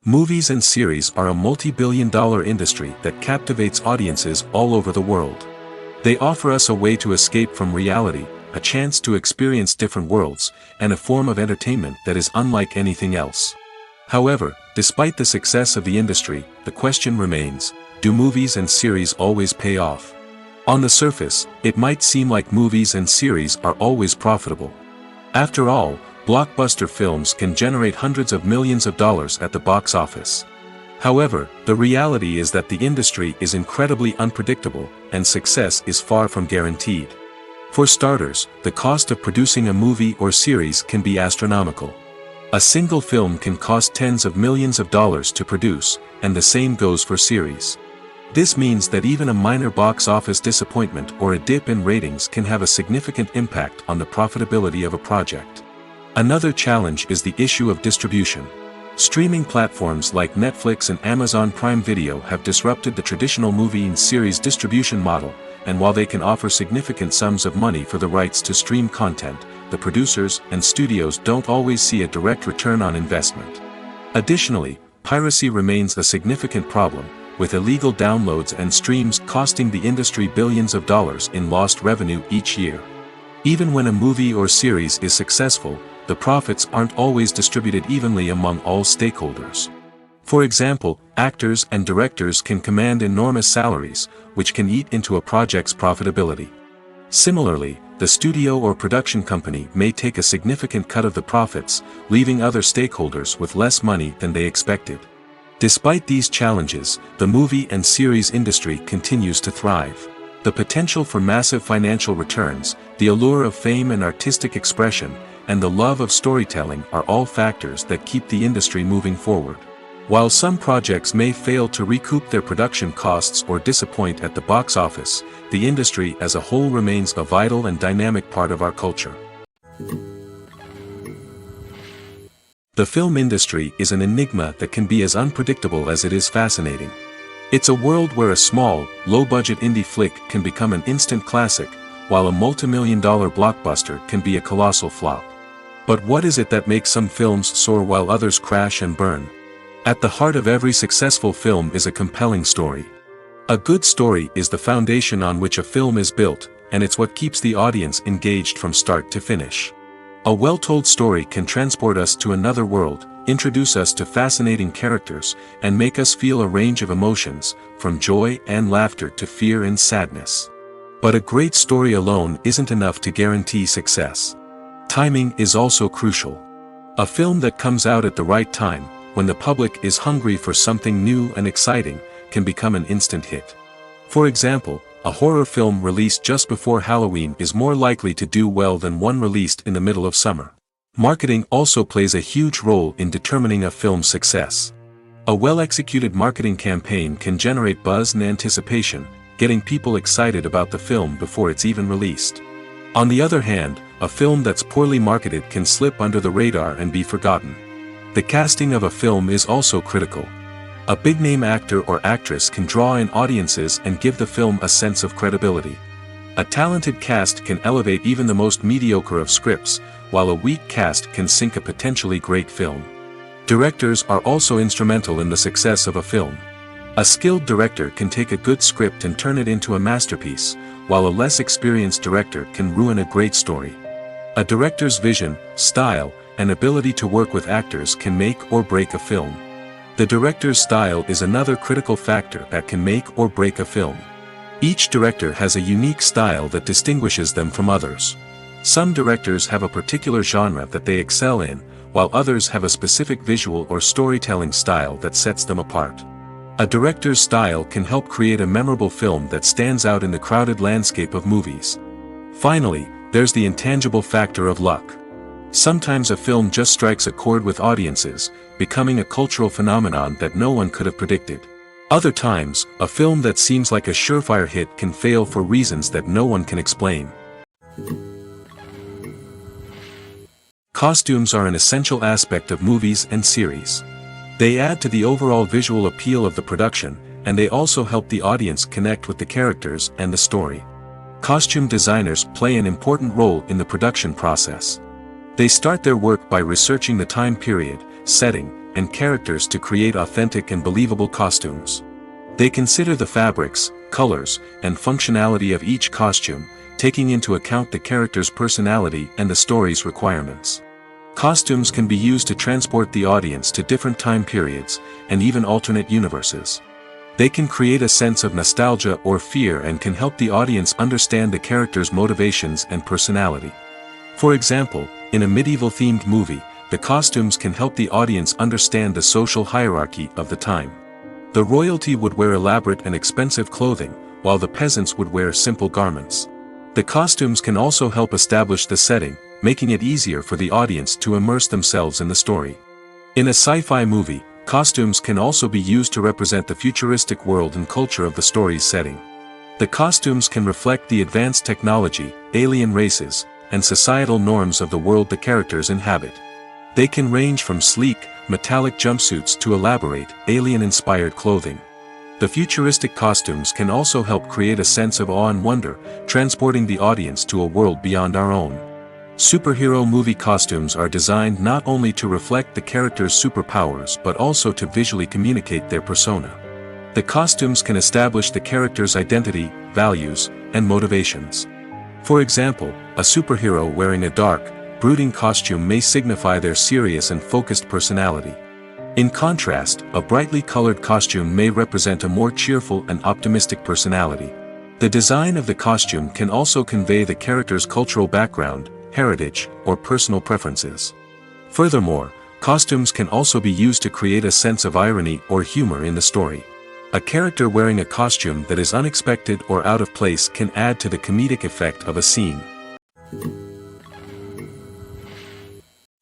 Movies and series are a multi-billion-dollar industry that captivates audiences all over the world. They offer us a way to escape from reality, a chance to experience different worlds, and a form of entertainment that is unlike anything else. However, despite the success of the industry, the question remains, do movies and series always pay off? On the surface, it might seem like movies and series are always profitable. After all, blockbuster films can generate hundreds of millions of dollars at the box office. However, the reality is that the industry is incredibly unpredictable, and success is far from guaranteed. For starters, the cost of producing a movie or series can be astronomical. A single film can cost tens of millions of dollars to produce, and the same goes for series. This means that even a minor box office disappointment or a dip in ratings can have a significant impact on the profitability of a project. Another challenge is the issue of distribution. Streaming platforms like Netflix and Amazon Prime Video have disrupted the traditional movie and series distribution model, and while they can offer significant sums of money for the rights to stream content, the producers and studios don't always see a direct return on investment. Additionally, piracy remains a significant problem, with illegal downloads and streams costing the industry billions of dollars in lost revenue each year. Even when a movie or series is successful, the profits aren't always distributed evenly among all stakeholders. For example, actors and directors can command enormous salaries, which can eat into a project's profitability. Similarly, the studio or production company may take a significant cut of the profits, leaving other stakeholders with less money than they expected. Despite these challenges, the movie and series industry continues to thrive. The potential for massive financial returns, the allure of fame and artistic expression, and the love of storytelling are all factors that keep the industry moving forward. While some projects may fail to recoup their production costs or disappoint at the box office, the industry as a whole remains a vital and dynamic part of our culture. The film industry is an enigma that can be as unpredictable as it is fascinating. It's a world where a small, low-budget indie flick can become an instant classic, while a multi-million-dollar blockbuster can be a colossal flop. But what is it that makes some films soar while others crash and burn? At the heart of every successful film is a compelling story. A good story is the foundation on which a film is built, and it's what keeps the audience engaged from start to finish. A well-told story can transport us to another world, introduce us to fascinating characters, and make us feel a range of emotions, from joy and laughter to fear and sadness. But a great story alone isn't enough to guarantee success. Timing is also crucial. A film that comes out at the right time, when the public is hungry for something new and exciting, can become an instant hit. For example, a horror film released just before Halloween is more likely to do well than one released in the middle of summer. Marketing also plays a huge role in determining a film's success. A well-executed marketing campaign can generate buzz and anticipation, getting people excited about the film before it's even released. On the other hand, a film that's poorly marketed can slip under the radar and be forgotten. The casting of a film is also critical. A big-name actor or actress can draw in audiences and give the film a sense of credibility. A talented cast can elevate even the most mediocre of scripts, while a weak cast can sink a potentially great film. Directors are also instrumental in the success of a film. A skilled director can take a good script and turn it into a masterpiece, while a less experienced director can ruin a great story. A director's vision, style, and ability to work with actors can make or break a film. The director's style is another critical factor that can make or break a film. Each director has a unique style that distinguishes them from others. Some directors have a particular genre that they excel in, while others have a specific visual or storytelling style that sets them apart. A director's style can help create a memorable film that stands out in the crowded landscape of movies. Finally, there's the intangible factor of luck. Sometimes a film just strikes a chord with audiences, becoming a cultural phenomenon that no one could have predicted. Other times, a film that seems like a surefire hit can fail for reasons that no one can explain. Costumes are an essential aspect of movies and series. They add to the overall visual appeal of the production, and they also help the audience connect with the characters and the story. Costume designers play an important role in the production process. They start their work by researching the time period, setting, and characters to create authentic and believable costumes. They consider the fabrics, colors, and functionality of each costume, taking into account the character's personality and the story's requirements. Costumes can be used to transport the audience to different time periods, and even alternate universes. They can create a sense of nostalgia or fear and can help the audience understand the character's motivations and personality. For example, in a medieval-themed movie, the costumes can help the audience understand the social hierarchy of the time. The royalty would wear elaborate and expensive clothing, while the peasants would wear simple garments. The costumes can also help establish the setting, making it easier for the audience to immerse themselves in the story. In a sci-fi movie, costumes can also be used to represent the futuristic world and culture of the story's setting. The costumes can reflect the advanced technology, alien races, and societal norms of the world the characters inhabit. They can range from sleek, metallic jumpsuits to elaborate, alien-inspired clothing. The futuristic costumes can also help create a sense of awe and wonder, transporting the audience to a world beyond our own. Superhero movie costumes are designed not only to reflect the character's superpowers but also to visually communicate their persona. The costumes can establish the character's identity, values, and motivations. For example, a superhero wearing a dark, brooding costume may signify their serious and focused personality. In contrast, a brightly colored costume may represent a more cheerful and optimistic personality. The design of the costume can also convey the character's cultural background, heritage, or personal preferences. Furthermore, costumes can also be used to create a sense of irony or humor in the story. A character wearing a costume that is unexpected or out of place can add to the comedic effect of a scene.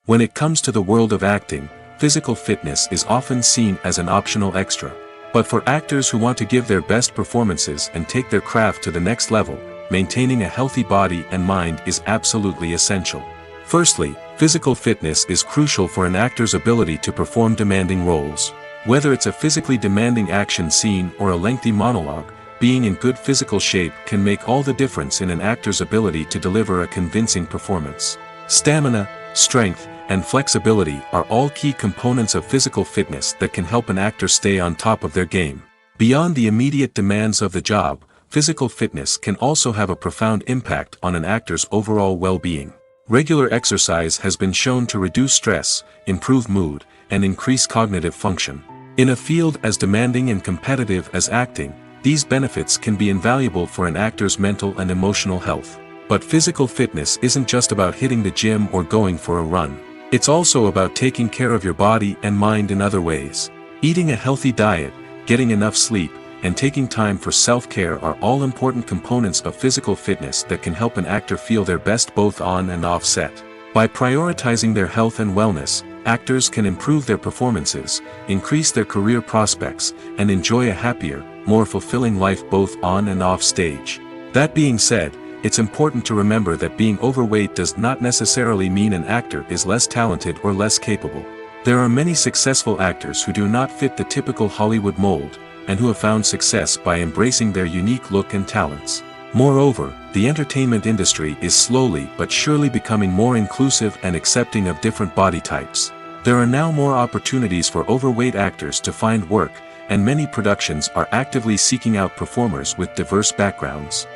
When it comes to the world of acting, physical fitness is often seen as an optional extra. But for actors who want to give their best performances and take their craft to the next level, maintaining a healthy body and mind is absolutely essential. Firstly, physical fitness is crucial for an actor's ability to perform demanding roles. Whether it's a physically demanding action scene or a lengthy monologue, being in good physical shape can make all the difference in an actor's ability to deliver a convincing performance. Stamina, strength, and flexibility are all key components of physical fitness that can help an actor stay on top of their game. Beyond the immediate demands of the job, physical fitness can also have a profound impact on an actor's overall well-being. Regular exercise has been shown to reduce stress, improve mood, and increase cognitive function. In a field as demanding and competitive as acting, these benefits can be invaluable for an actor's mental and emotional health. But physical fitness isn't just about hitting the gym or going for a run. It's also about taking care of your body and mind in other ways. Eating a healthy diet, getting enough sleep, and taking time for self-care are all important components of physical fitness that can help an actor feel their best both on and off set. By prioritizing their health and wellness, actors can improve their performances, increase their career prospects, and enjoy a happier, more fulfilling life both on and off stage. That being said, it's important to remember that being overweight does not necessarily mean an actor is less talented or less capable. There are many successful actors who do not fit the typical Hollywood mold, and who have found success by embracing their unique look and talents. Moreover, the entertainment industry is slowly but surely becoming more inclusive and accepting of different body types. There are now more opportunities for overweight actors to find work, and many productions are actively seeking out performers with diverse backgrounds.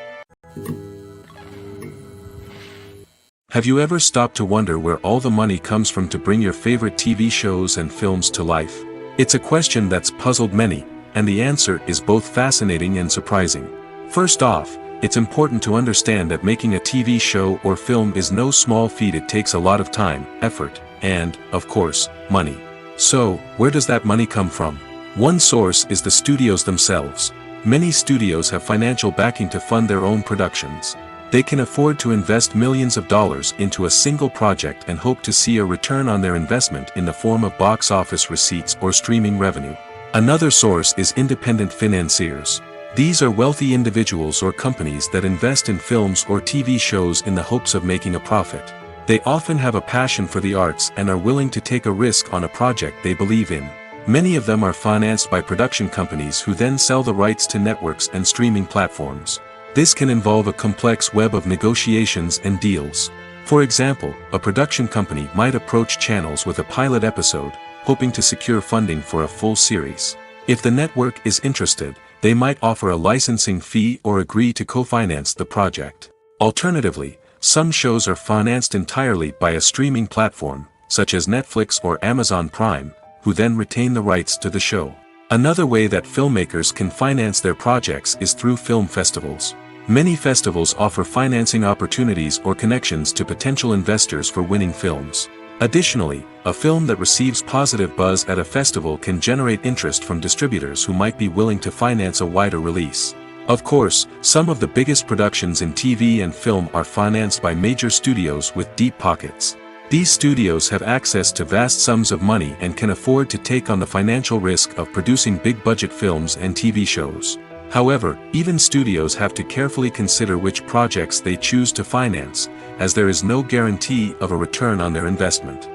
Have you ever stopped to wonder where all the money comes from to bring your favorite TV shows and films to life? It's a question that's puzzled many, and the answer is both fascinating and surprising. First off, it's important to understand that making a TV show or film is no small feat. It takes a lot of time, effort, and, of course, money. So, where does that money come from? One source is the studios themselves. Many studios have financial backing to fund their own productions. They can afford to invest millions of dollars into a single project and hope to see a return on their investment in the form of box office receipts or streaming revenue. Another source is independent financiers. These are wealthy individuals or companies that invest in films or TV shows in the hopes of making a profit. They often have a passion for the arts and are willing to take a risk on a project they believe in. Many of them are financed by production companies who then sell the rights to networks and streaming platforms. This can involve a complex web of negotiations and deals. For example, a production company might approach channels with a pilot episode, hoping to secure funding for a full series. If the network is interested, they might offer a licensing fee or agree to co-finance the project. Alternatively, some shows are financed entirely by a streaming platform, such as Netflix or Amazon Prime, who then retain the rights to the show. Another way that filmmakers can finance their projects is through film festivals. Many festivals offer financing opportunities or connections to potential investors for winning films. Additionally, a film that receives positive buzz at a festival can generate interest from distributors who might be willing to finance a wider release. Of course, some of the biggest productions in TV and film are financed by major studios with deep pockets. These studios have access to vast sums of money and can afford to take on the financial risk of producing big-budget films and TV shows. However, even studios have to carefully consider which projects they choose to finance, as there is no guarantee of a return on their investment.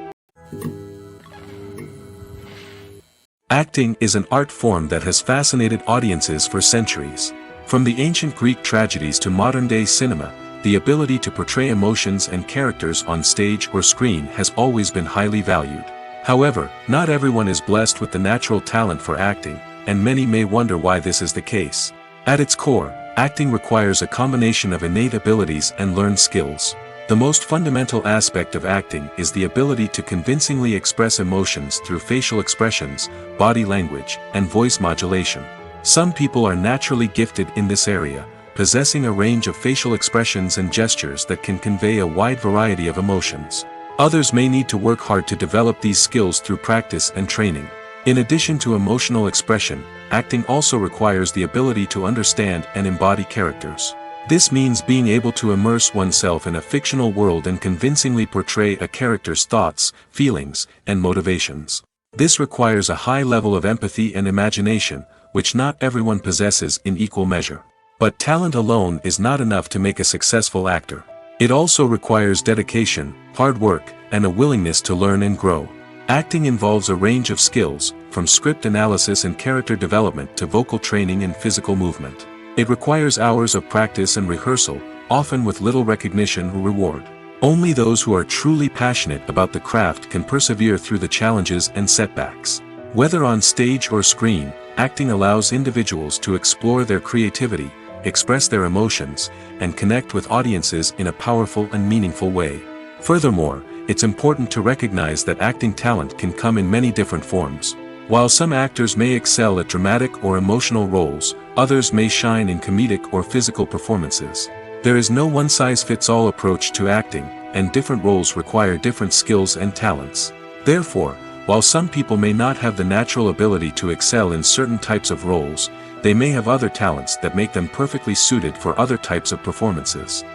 Acting is an art form that has fascinated audiences for centuries. From the ancient Greek tragedies to modern-day cinema, the ability to portray emotions and characters on stage or screen has always been highly valued. However, not everyone is blessed with the natural talent for acting, and many may wonder why this is the case. At its core, acting requires a combination of innate abilities and learned skills. The most fundamental aspect of acting is the ability to convincingly express emotions through facial expressions, body language, and voice modulation. Some people are naturally gifted in this area, possessing a range of facial expressions and gestures that can convey a wide variety of emotions. Others may need to work hard to develop these skills through practice and training. In addition to emotional expression, acting also requires the ability to understand and embody characters. This means being able to immerse oneself in a fictional world and convincingly portray a character's thoughts, feelings, and motivations. This requires a high level of empathy and imagination, which not everyone possesses in equal measure. But talent alone is not enough to make a successful actor. It also requires dedication, hard work, and a willingness to learn and grow. Acting involves a range of skills, from script analysis and character development to vocal training and physical movement. It requires hours of practice and rehearsal, often with little recognition or reward. Only those who are truly passionate about the craft can persevere through the challenges and setbacks. Whether on stage or screen, acting allows individuals to explore their creativity, express their emotions, and connect with audiences in a powerful and meaningful way. Furthermore, it's important to recognize that acting talent can come in many different forms. While some actors may excel at dramatic or emotional roles, others may shine in comedic or physical performances. There is no one-size-fits-all approach to acting, and different roles require different skills and talents. Therefore, while some people may not have the natural ability to excel in certain types of roles, they may have other talents that make them perfectly suited for other types of performances.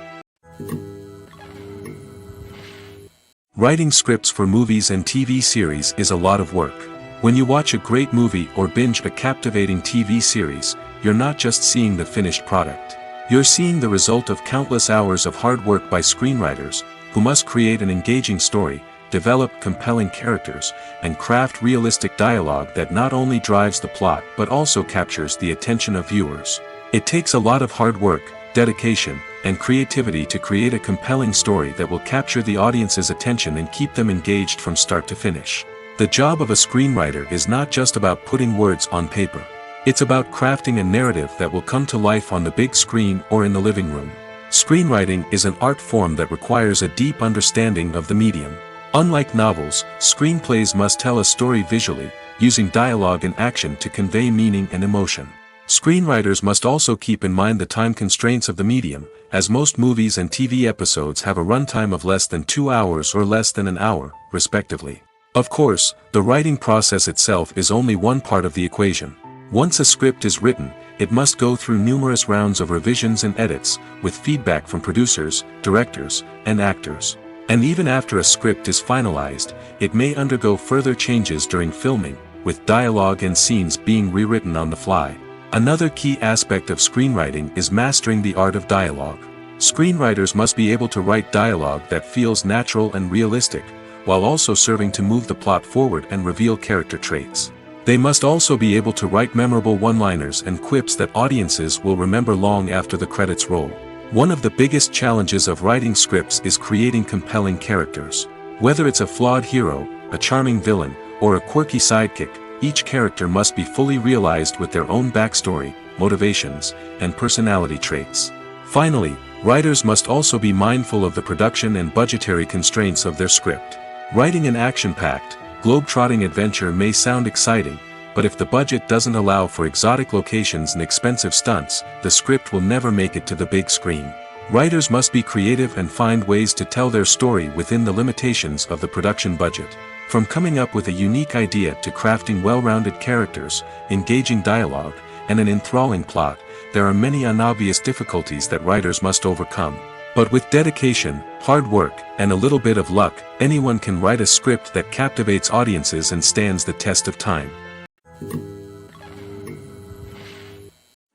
Writing scripts for movies and TV series is a lot of work. When you watch a great movie or binge a captivating TV series, you're not just seeing the finished product. You're seeing the result of countless hours of hard work by screenwriters, who must create an engaging story, develop compelling characters, and craft realistic dialogue that not only drives the plot but also captures the attention of viewers. It takes a lot of hard work, dedication, and creativity to create a compelling story that will capture the audience's attention and keep them engaged from start to finish. The job of a screenwriter is not just about putting words on paper. It's about crafting a narrative that will come to life on the big screen or in the living room. Screenwriting is an art form that requires a deep understanding of the medium. Unlike novels, screenplays must tell a story visually, using dialogue and action to convey meaning and emotion. Screenwriters must also keep in mind the time constraints of the medium, as most movies and TV episodes have a runtime of less than 2 hours or less than an hour, respectively. Of course, the writing process itself is only one part of the equation. Once a script is written, it must go through numerous rounds of revisions and edits, with feedback from producers, directors, and actors. And even after a script is finalized, it may undergo further changes during filming, with dialogue and scenes being rewritten on the fly. Another key aspect of screenwriting is mastering the art of dialogue. Screenwriters must be able to write dialogue that feels natural and realistic, while also serving to move the plot forward and reveal character traits. They must also be able to write memorable one-liners and quips that audiences will remember long after the credits roll. One of the biggest challenges of writing scripts is creating compelling characters. Whether it's a flawed hero, a charming villain, or a quirky sidekick, each character must be fully realized with their own backstory, motivations, and personality traits. Finally, writers must also be mindful of the production and budgetary constraints of their script. Writing an action-packed, globe-trotting adventure may sound exciting, but if the budget doesn't allow for exotic locations and expensive stunts, the script will never make it to the big screen. Writers must be creative and find ways to tell their story within the limitations of the production budget. From coming up with a unique idea to crafting well-rounded characters, engaging dialogue, and an enthralling plot, there are many unobvious difficulties that writers must overcome. But with dedication, hard work, and a little bit of luck, anyone can write a script that captivates audiences and stands the test of time.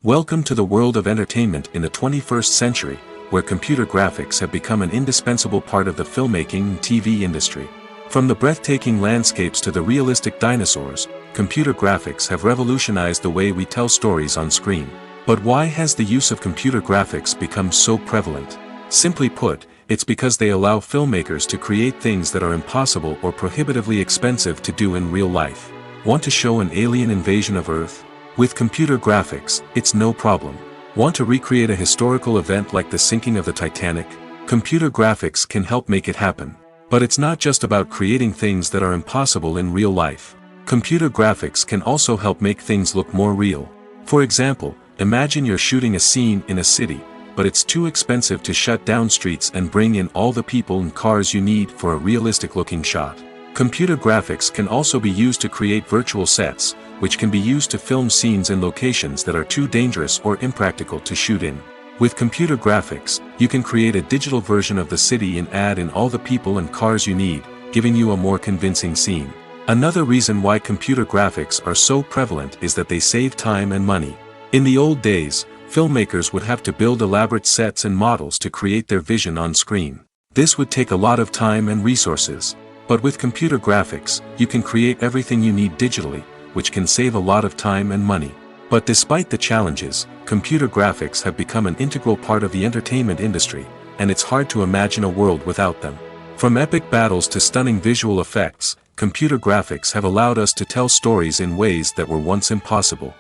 Welcome to the world of entertainment in the 21st century, where computer graphics have become an indispensable part of the filmmaking and TV industry. From the breathtaking landscapes to the realistic dinosaurs, computer graphics have revolutionized the way we tell stories on screen. But why has the use of computer graphics become so prevalent? Simply put, it's because they allow filmmakers to create things that are impossible or prohibitively expensive to do in real life. Want to show an alien invasion of Earth? With computer graphics, it's no problem. Want to recreate a historical event like the sinking of the Titanic? Computer graphics can help make it happen. But it's not just about creating things that are impossible in real life. Computer graphics can also help make things look more real. For example, imagine you're shooting a scene in a city, but it's too expensive to shut down streets and bring in all the people and cars you need for a realistic-looking shot. Computer graphics can also be used to create virtual sets, which can be used to film scenes in locations that are too dangerous or impractical to shoot in. With computer graphics, you can create a digital version of the city and add in all the people and cars you need, giving you a more convincing scene. Another reason why computer graphics are so prevalent is that they save time and money. In the old days, filmmakers would have to build elaborate sets and models to create their vision on screen. This would take a lot of time and resources. But with computer graphics, you can create everything you need digitally, which can save a lot of time and money. But despite the challenges, computer graphics have become an integral part of the entertainment industry, and it's hard to imagine a world without them. From epic battles to stunning visual effects, computer graphics have allowed us to tell stories in ways that were once impossible.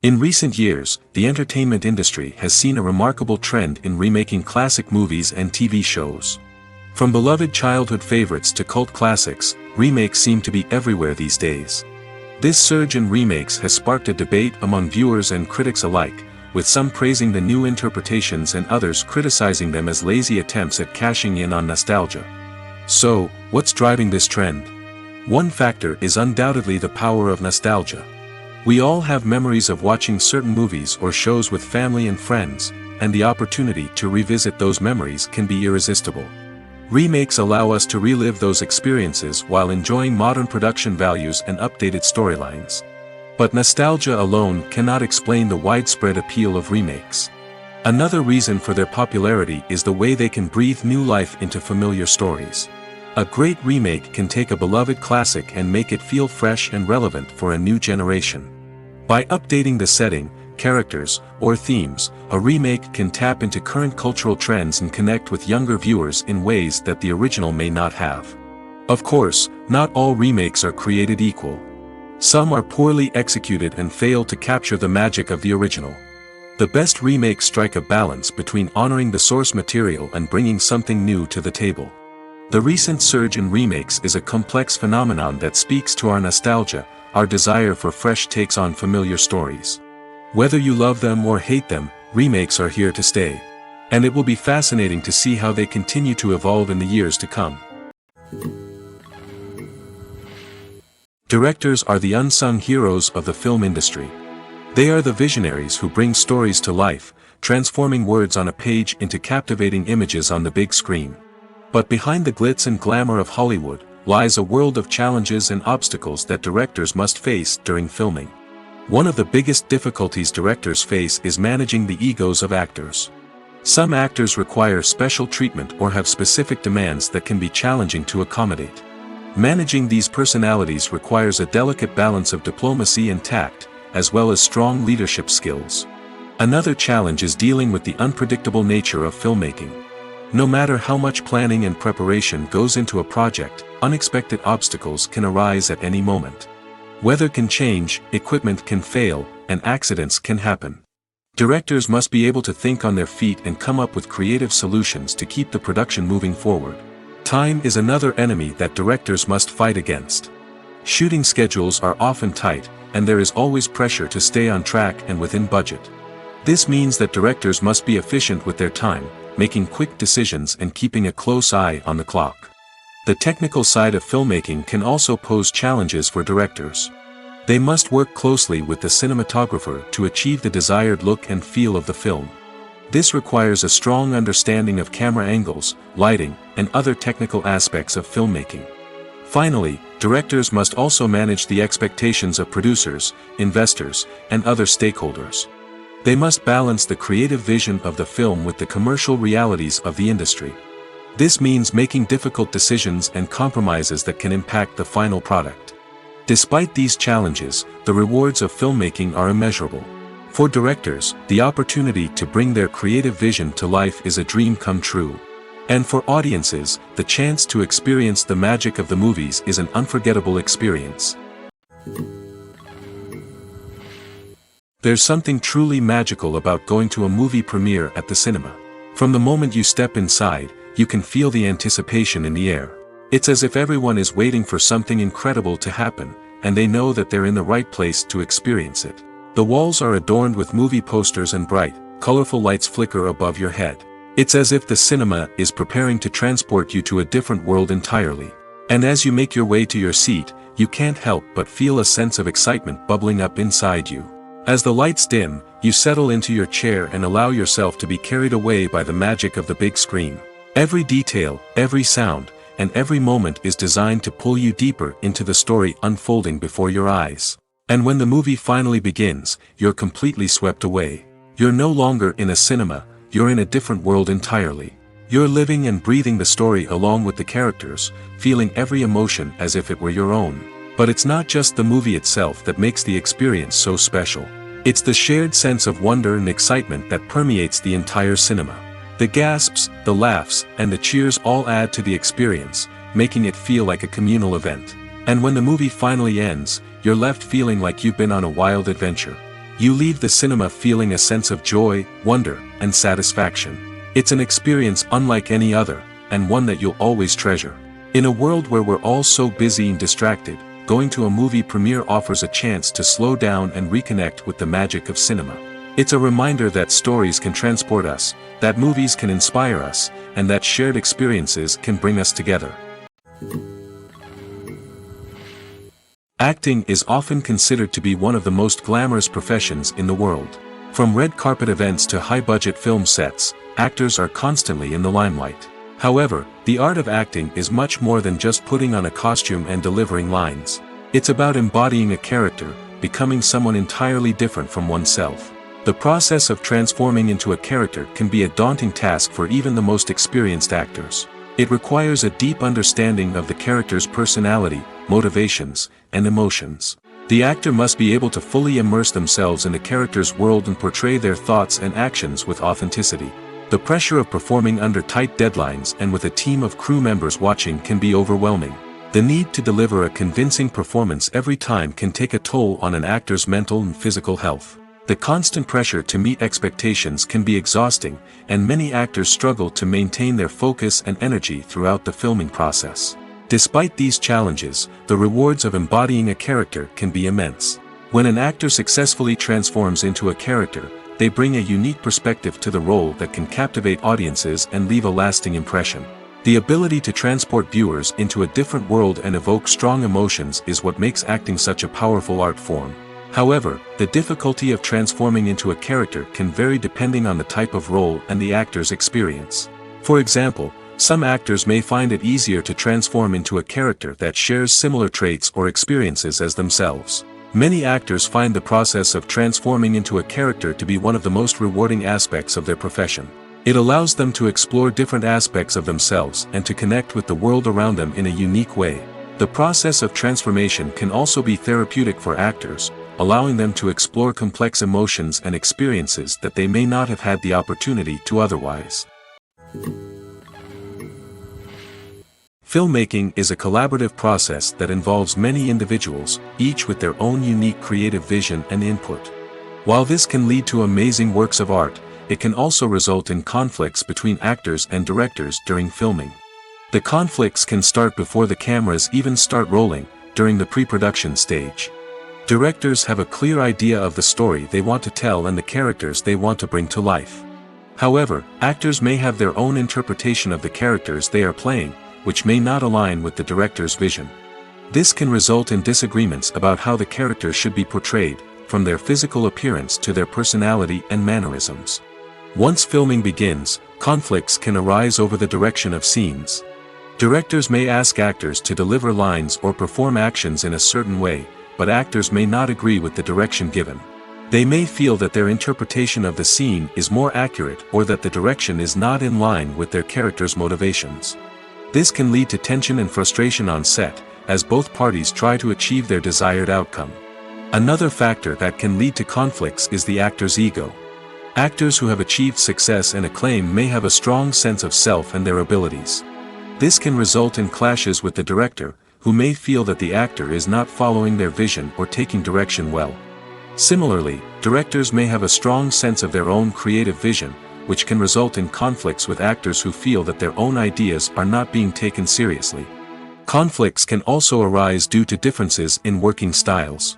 In recent years, the entertainment industry has seen a remarkable trend in remaking classic movies and TV shows. From beloved childhood favorites to cult classics, remakes seem to be everywhere these days. This surge in remakes has sparked a debate among viewers and critics alike, with some praising the new interpretations and others criticizing them as lazy attempts at cashing in on nostalgia. So, what's driving this trend? One factor is undoubtedly the power of nostalgia. We all have memories of watching certain movies or shows with family and friends, and the opportunity to revisit those memories can be irresistible. Remakes allow us to relive those experiences while enjoying modern production values and updated storylines. But nostalgia alone cannot explain the widespread appeal of remakes. Another reason for their popularity is the way they can breathe new life into familiar stories. A great remake can take a beloved classic and make it feel fresh and relevant for a new generation. By updating the setting, characters, or themes, a remake can tap into current cultural trends and connect with younger viewers in ways that the original may not have. Of course, not all remakes are created equal. Some are poorly executed and fail to capture the magic of the original. The best remakes strike a balance between honoring the source material and bringing something new to the table. The recent surge in remakes is a complex phenomenon that speaks to our nostalgia, our desire for fresh takes on familiar stories. Whether you love them or hate them, remakes are here to stay. And it will be fascinating to see how they continue to evolve in the years to come. Directors are the unsung heroes of the film industry. They are the visionaries who bring stories to life, transforming words on a page into captivating images on the big screen. But behind the glitz and glamour of Hollywood, lies a world of challenges and obstacles that directors must face during filming. One of the biggest difficulties directors face is managing the egos of actors. Some actors require special treatment or have specific demands that can be challenging to accommodate. Managing these personalities requires a delicate balance of diplomacy and tact, as well as strong leadership skills. Another challenge is dealing with the unpredictable nature of filmmaking. No matter how much planning and preparation goes into a project, unexpected obstacles can arise at any moment. Weather can change, equipment can fail, and accidents can happen. Directors must be able to think on their feet and come up with creative solutions to keep the production moving forward. Time is another enemy that directors must fight against. Shooting schedules are often tight, and there is always pressure to stay on track and within budget. This means that directors must be efficient with their time, making quick decisions and keeping a close eye on the clock. The technical side of filmmaking can also pose challenges for directors. They must work closely with the cinematographer to achieve the desired look and feel of the film. This requires a strong understanding of camera angles, lighting, and other technical aspects of filmmaking. Finally, directors must also manage the expectations of producers, investors, and other stakeholders. They must balance the creative vision of the film with the commercial realities of the industry. This means making difficult decisions and compromises that can impact the final product. Despite these challenges, the rewards of filmmaking are immeasurable. For directors, the opportunity to bring their creative vision to life is a dream come true. And for audiences, the chance to experience the magic of the movies is an unforgettable experience. There's something truly magical about going to a movie premiere at the cinema. From the moment you step inside, you can feel the anticipation in the air. It's as if everyone is waiting for something incredible to happen, and they know that they're in the right place to experience it. The walls are adorned with movie posters and bright, colorful lights flicker above your head. It's as if the cinema is preparing to transport you to a different world entirely. And as you make your way to your seat, you can't help but feel a sense of excitement bubbling up inside you. As the lights dim, you settle into your chair and allow yourself to be carried away by the magic of the big screen. Every detail, every sound, and every moment is designed to pull you deeper into the story unfolding before your eyes. And when the movie finally begins, you're completely swept away. You're no longer in a cinema, you're in a different world entirely. You're living and breathing the story along with the characters, feeling every emotion as if it were your own. But it's not just the movie itself that makes the experience so special. It's the shared sense of wonder and excitement that permeates the entire cinema. The gasps, the laughs, and the cheers all add to the experience, making it feel like a communal event. And when the movie finally ends, you're left feeling like you've been on a wild adventure. You leave the cinema feeling a sense of joy, wonder, and satisfaction. It's an experience unlike any other, and one that you'll always treasure. In a world where we're all so busy and distracted, going to a movie premiere offers a chance to slow down and reconnect with the magic of cinema. It's a reminder that stories can transport us, that movies can inspire us, and that shared experiences can bring us together. Acting is often considered to be one of the most glamorous professions in the world. From red carpet events to high-budget film sets, actors are constantly in the limelight. However, the art of acting is much more than just putting on a costume and delivering lines. It's about embodying a character, becoming someone entirely different from oneself. The process of transforming into a character can be a daunting task for even the most experienced actors. It requires a deep understanding of the character's personality, motivations, and emotions. The actor must be able to fully immerse themselves in the character's world and portray their thoughts and actions with authenticity. The pressure of performing under tight deadlines and with a team of crew members watching can be overwhelming. The need to deliver a convincing performance every time can take a toll on an actor's mental and physical health. The constant pressure to meet expectations can be exhausting, and many actors struggle to maintain their focus and energy throughout the filming process. Despite these challenges, the rewards of embodying a character can be immense. When an actor successfully transforms into a character, they bring a unique perspective to the role that can captivate audiences and leave a lasting impression. The ability to transport viewers into a different world and evoke strong emotions is what makes acting such a powerful art form. However, the difficulty of transforming into a character can vary depending on the type of role and the actor's experience. For example, some actors may find it easier to transform into a character that shares similar traits or experiences as themselves. Many actors find the process of transforming into a character to be one of the most rewarding aspects of their profession. It allows them to explore different aspects of themselves and to connect with the world around them in a unique way. The process of transformation can also be therapeutic for actors, allowing them to explore complex emotions and experiences that they may not have had the opportunity to otherwise. Filmmaking is a collaborative process that involves many individuals, each with their own unique creative vision and input. While this can lead to amazing works of art, it can also result in conflicts between actors and directors during filming. The conflicts can start before the cameras even start rolling, during the pre-production stage. Directors have a clear idea of the story they want to tell and the characters they want to bring to life. However, actors may have their own interpretation of the characters they are playing, which may not align with the director's vision. This can result in disagreements about how the characters should be portrayed, from their physical appearance to their personality and mannerisms. Once filming begins, conflicts can arise over the direction of scenes. Directors may ask actors to deliver lines or perform actions in a certain way, but actors may not agree with the direction given. They may feel that their interpretation of the scene is more accurate or that the direction is not in line with their character's motivations. This can lead to tension and frustration on set, as both parties try to achieve their desired outcome. Another factor that can lead to conflicts is the actor's ego. Actors who have achieved success and acclaim may have a strong sense of self and their abilities. This can result in clashes with the director, who may feel that the actor is not following their vision or taking direction well. Similarly, directors may have a strong sense of their own creative vision, which can result in conflicts with actors who feel that their own ideas are not being taken seriously. Conflicts can also arise due to differences in working styles.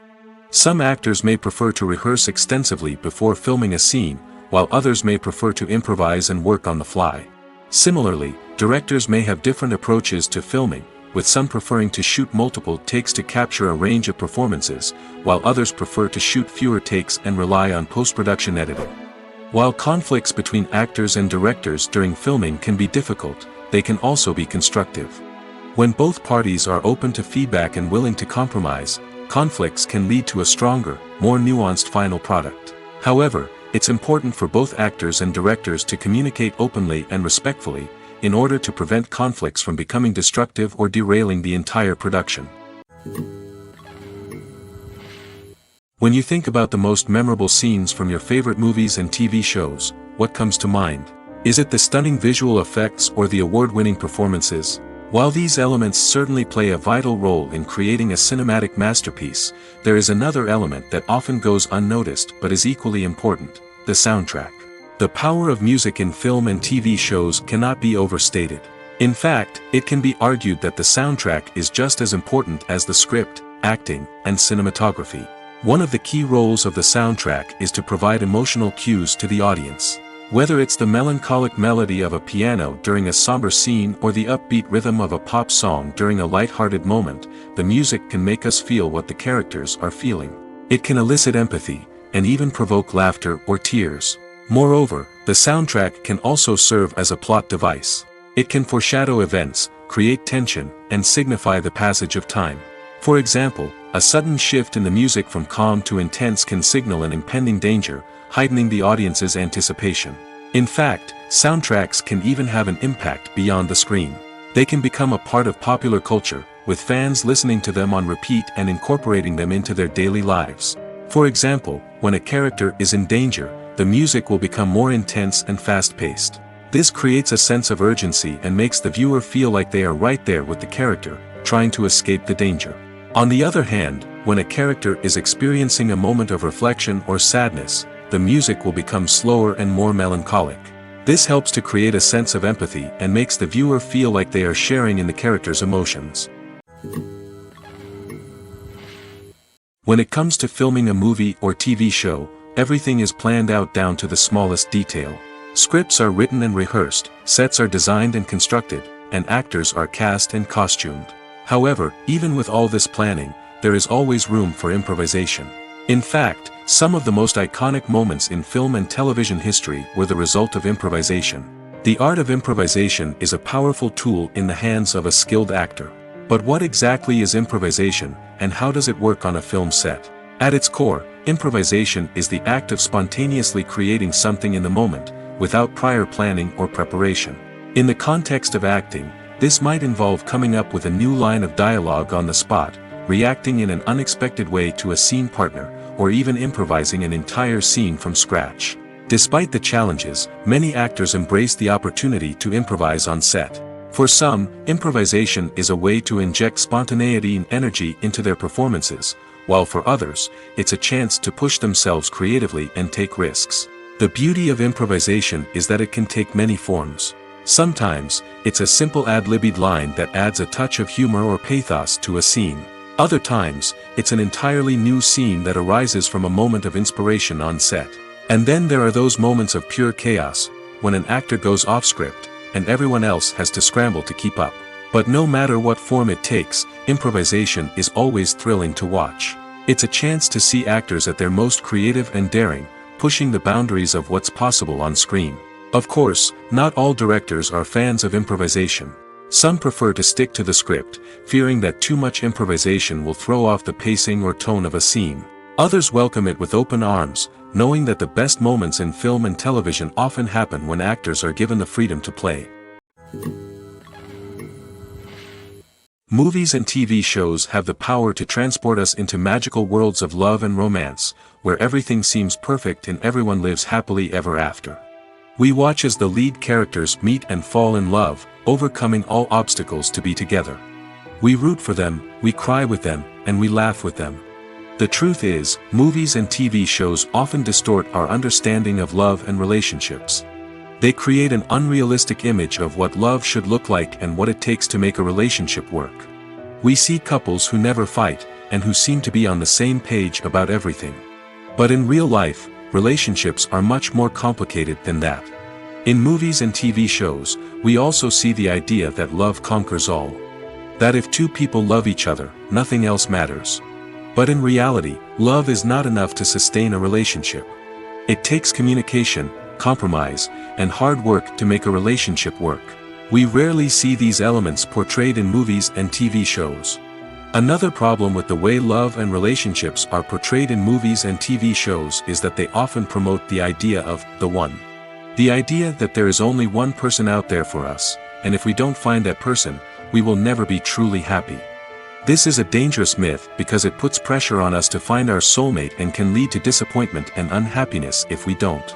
Some actors may prefer to rehearse extensively before filming a scene, while others may prefer to improvise and work on the fly. Similarly, directors may have different approaches to filming, with some preferring to shoot multiple takes to capture a range of performances, while others prefer to shoot fewer takes and rely on post-production editing. While conflicts between actors and directors during filming can be difficult, they can also be constructive. When both parties are open to feedback and willing to compromise, conflicts can lead to a stronger, more nuanced final product. However, it's important for both actors and directors to communicate openly and respectfully, in order to prevent conflicts from becoming destructive or derailing the entire production. When you think about the most memorable scenes from your favorite movies and TV shows, what comes to mind? Is it the stunning visual effects or the award-winning performances? While these elements certainly play a vital role in creating a cinematic masterpiece, there is another element that often goes unnoticed but is equally important: the soundtrack. The power of music in film and TV shows cannot be overstated. In fact, it can be argued that the soundtrack is just as important as the script, acting, and cinematography. One of the key roles of the soundtrack is to provide emotional cues to the audience. Whether it's the melancholic melody of a piano during a somber scene or the upbeat rhythm of a pop song during a light-hearted moment, the music can make us feel what the characters are feeling. It can elicit empathy, and even provoke laughter or tears. Moreover, the soundtrack can also serve as a plot device. It can foreshadow events, create tension, and signify the passage of time. For example, a sudden shift in the music from calm to intense can signal an impending danger, heightening the audience's anticipation. In fact, soundtracks can even have an impact beyond the screen. They can become a part of popular culture, with fans listening to them on repeat and incorporating them into their daily lives. For example, when a character is in danger, the music will become more intense and fast-paced. This creates a sense of urgency and makes the viewer feel like they are right there with the character, trying to escape the danger. On the other hand, when a character is experiencing a moment of reflection or sadness, the music will become slower and more melancholic. This helps to create a sense of empathy and makes the viewer feel like they are sharing in the character's emotions. When it comes to filming a movie or TV show, everything is planned out down to the smallest detail. Scripts are written and rehearsed, sets are designed and constructed, and actors are cast and costumed. However, even with all this planning, there is always room for improvisation. In fact, some of the most iconic moments in film and television history were the result of improvisation. The art of improvisation is a powerful tool in the hands of a skilled actor. But what exactly is improvisation, and how does it work on a film set? At its core, improvisation is the act of spontaneously creating something in the moment, without prior planning or preparation. In the context of acting, this might involve coming up with a new line of dialogue on the spot, reacting in an unexpected way to a scene partner, or even improvising an entire scene from scratch. Despite the challenges, many actors embrace the opportunity to improvise on set. For some, improvisation is a way to inject spontaneity and energy into their performances, while for others, it's a chance to push themselves creatively and take risks. The beauty of improvisation is that it can take many forms. Sometimes, it's a simple ad-libbed line that adds a touch of humor or pathos to a scene. Other times, it's an entirely new scene that arises from a moment of inspiration on set. And then there are those moments of pure chaos, when an actor goes off script, and everyone else has to scramble to keep up. But no matter what form it takes, improvisation is always thrilling to watch. It's a chance to see actors at their most creative and daring, pushing the boundaries of what's possible on screen. Of course, not all directors are fans of improvisation. Some prefer to stick to the script, fearing that too much improvisation will throw off the pacing or tone of a scene. Others welcome it with open arms, knowing that the best moments in film and television often happen when actors are given the freedom to play. Movies and TV shows have the power to transport us into magical worlds of love and romance, where everything seems perfect and everyone lives happily ever after. We watch as the lead characters meet and fall in love, overcoming all obstacles to be together. We root for them, we cry with them, and we laugh with them. The truth is, movies and TV shows often distort our understanding of love and relationships. They create an unrealistic image of what love should look like and what it takes to make a relationship work. We see couples who never fight, and who seem to be on the same page about everything. But in real life, relationships are much more complicated than that. In movies and TV shows, we also see the idea that love conquers all. That if two people love each other, nothing else matters. But in reality, love is not enough to sustain a relationship. It takes communication, compromise, and hard work to make a relationship work. We rarely see these elements portrayed in movies and TV shows. Another problem with the way love and relationships are portrayed in movies and TV shows is that they often promote the idea of the one. The idea that there is only one person out there for us, and if we don't find that person, we will never be truly happy. This is a dangerous myth because it puts pressure on us to find our soulmate and can lead to disappointment and unhappiness if we don't.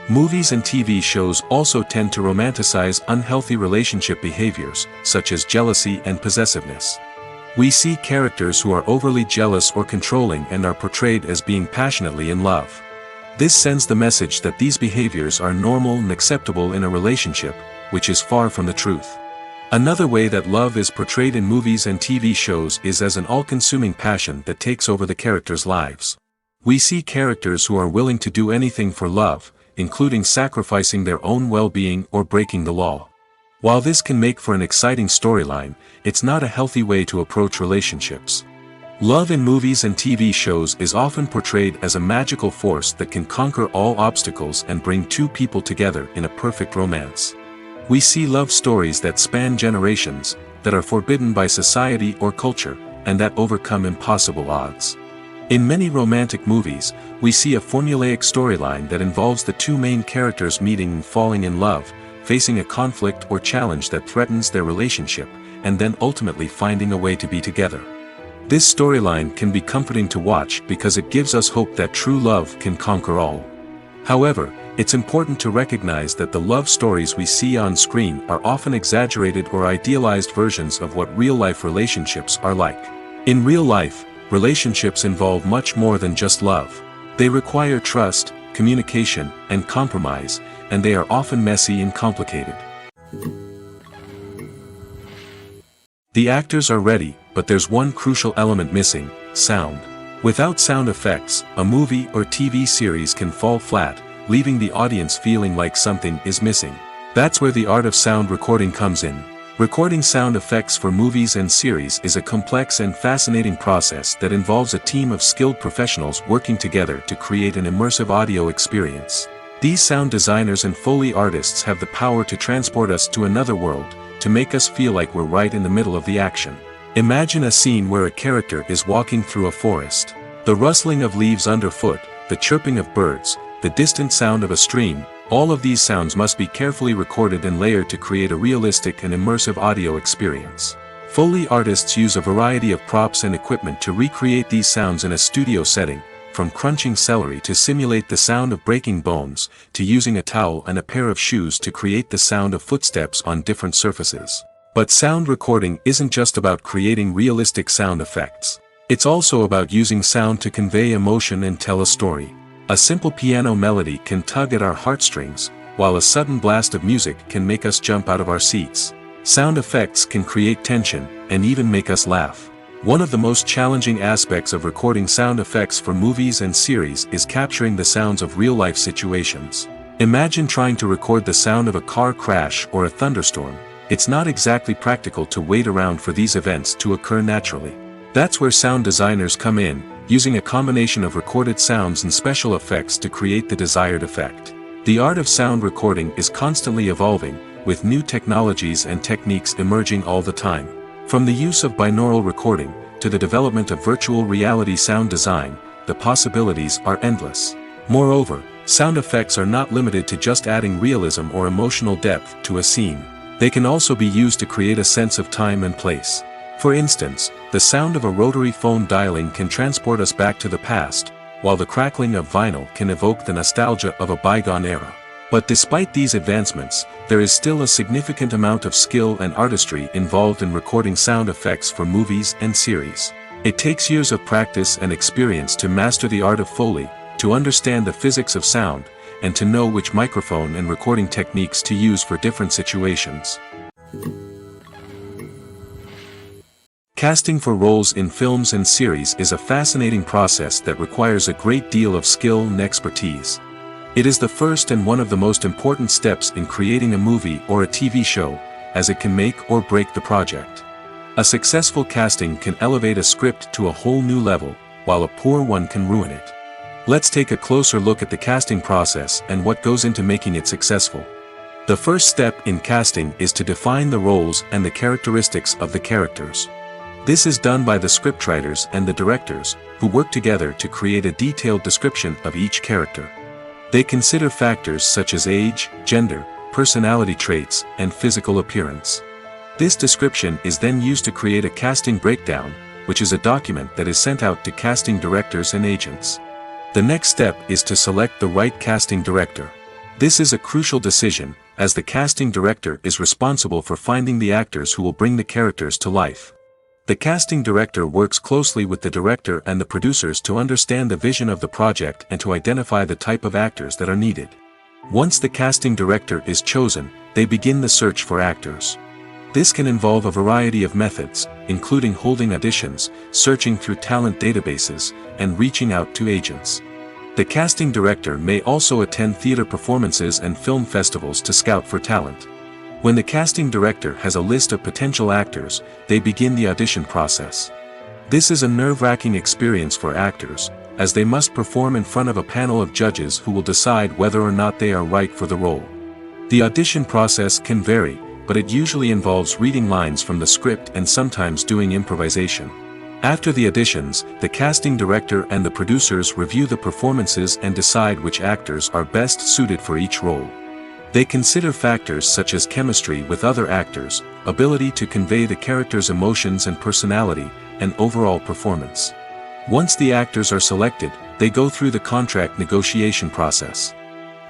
Movies and TV shows also tend to romanticize unhealthy relationship behaviors, such as jealousy and possessiveness. We see characters who are overly jealous or controlling and are portrayed as being passionately in love. This sends the message that these behaviors are normal and acceptable in a relationship, which is far from the truth. Another way that love is portrayed in movies and TV shows is as an all-consuming passion that takes over the characters' lives. We see characters who are willing to do anything for love, including sacrificing their own well-being or breaking the law. While this can make for an exciting storyline, it's not a healthy way to approach relationships. Love in movies and TV shows is often portrayed as a magical force that can conquer all obstacles and bring two people together in a perfect romance. We see love stories that span generations, that are forbidden by society or culture, and that overcome impossible odds. In many romantic movies, we see a formulaic storyline that involves the two main characters meeting and falling in love, facing a conflict or challenge that threatens their relationship, and then ultimately finding a way to be together. This storyline can be comforting to watch because it gives us hope that true love can conquer all. However, it's important to recognize that the love stories we see on screen are often exaggerated or idealized versions of what real-life relationships are like. In real life, relationships involve much more than just love. They require trust, communication, and compromise, and they are often messy and complicated. The actors are ready, but there's one crucial element missing: sound. Without sound effects, a movie or TV series can fall flat, leaving the audience feeling like something is missing. That's where the art of sound recording comes in. Recording sound effects for movies and series is a complex and fascinating process that involves a team of skilled professionals working together to create an immersive audio experience. These sound designers and Foley artists have the power to transport us to another world, to make us feel like we're right in the middle of the action. Imagine a scene where a character is walking through a forest. The rustling of leaves underfoot, the chirping of birds, the distant sound of a stream, all of these sounds must be carefully recorded and layered to create a realistic and immersive audio experience. Foley artists use a variety of props and equipment to recreate these sounds in a studio setting, from crunching celery to simulate the sound of breaking bones, to using a towel and a pair of shoes to create the sound of footsteps on different surfaces. But sound recording isn't just about creating realistic sound effects. It's also about using sound to convey emotion and tell a story. A simple piano melody can tug at our heartstrings, while a sudden blast of music can make us jump out of our seats. Sound effects can create tension, and even make us laugh. One of the most challenging aspects of recording sound effects for movies and series is capturing the sounds of real-life situations. Imagine trying to record the sound of a car crash or a thunderstorm. It's not exactly practical to wait around for these events to occur naturally. That's where sound designers come in, using a combination of recorded sounds and special effects to create the desired effect. The art of sound recording is constantly evolving, with new technologies and techniques emerging all the time. From the use of binaural recording, to the development of virtual reality sound design, the possibilities are endless. Moreover, sound effects are not limited to just adding realism or emotional depth to a scene. They can also be used to create a sense of time and place. For instance, the sound of a rotary phone dialing can transport us back to the past, while the crackling of vinyl can evoke the nostalgia of a bygone era. But despite these advancements, there is still a significant amount of skill and artistry involved in recording sound effects for movies and series. It takes years of practice and experience to master the art of Foley, to understand the physics of sound, and to know which microphone and recording techniques to use for different situations. Casting for roles in films and series is a fascinating process that requires a great deal of skill and expertise. It is the first and one of the most important steps in creating a movie or a TV show, as it can make or break the project. A successful casting can elevate a script to a whole new level, while a poor one can ruin it. Let's take a closer look at the casting process and what goes into making it successful. The first step in casting is to define the roles and the characteristics of the characters. This is done by the scriptwriters and the directors, who work together to create a detailed description of each character. They consider factors such as age, gender, personality traits, and physical appearance. This description is then used to create a casting breakdown, which is a document that is sent out to casting directors and agents. The next step is to select the right casting director. This is a crucial decision, as the casting director is responsible for finding the actors who will bring the characters to life. The casting director works closely with the director and the producers to understand the vision of the project and to identify the type of actors that are needed. Once the casting director is chosen, they begin the search for actors. This can involve a variety of methods, including holding auditions, searching through talent databases, and reaching out to agents. The casting director may also attend theater performances and film festivals to scout for talent. When the casting director has a list of potential actors, they begin the audition process. This is a nerve-wracking experience for actors, as they must perform in front of a panel of judges who will decide whether or not they are right for the role. The audition process can vary, but it usually involves reading lines from the script and sometimes doing improvisation. After the auditions, the casting director and the producers review the performances and decide which actors are best suited for each role. They consider factors such as chemistry with other actors, ability to convey the character's emotions and personality, and overall performance. Once the actors are selected, they go through the contract negotiation process.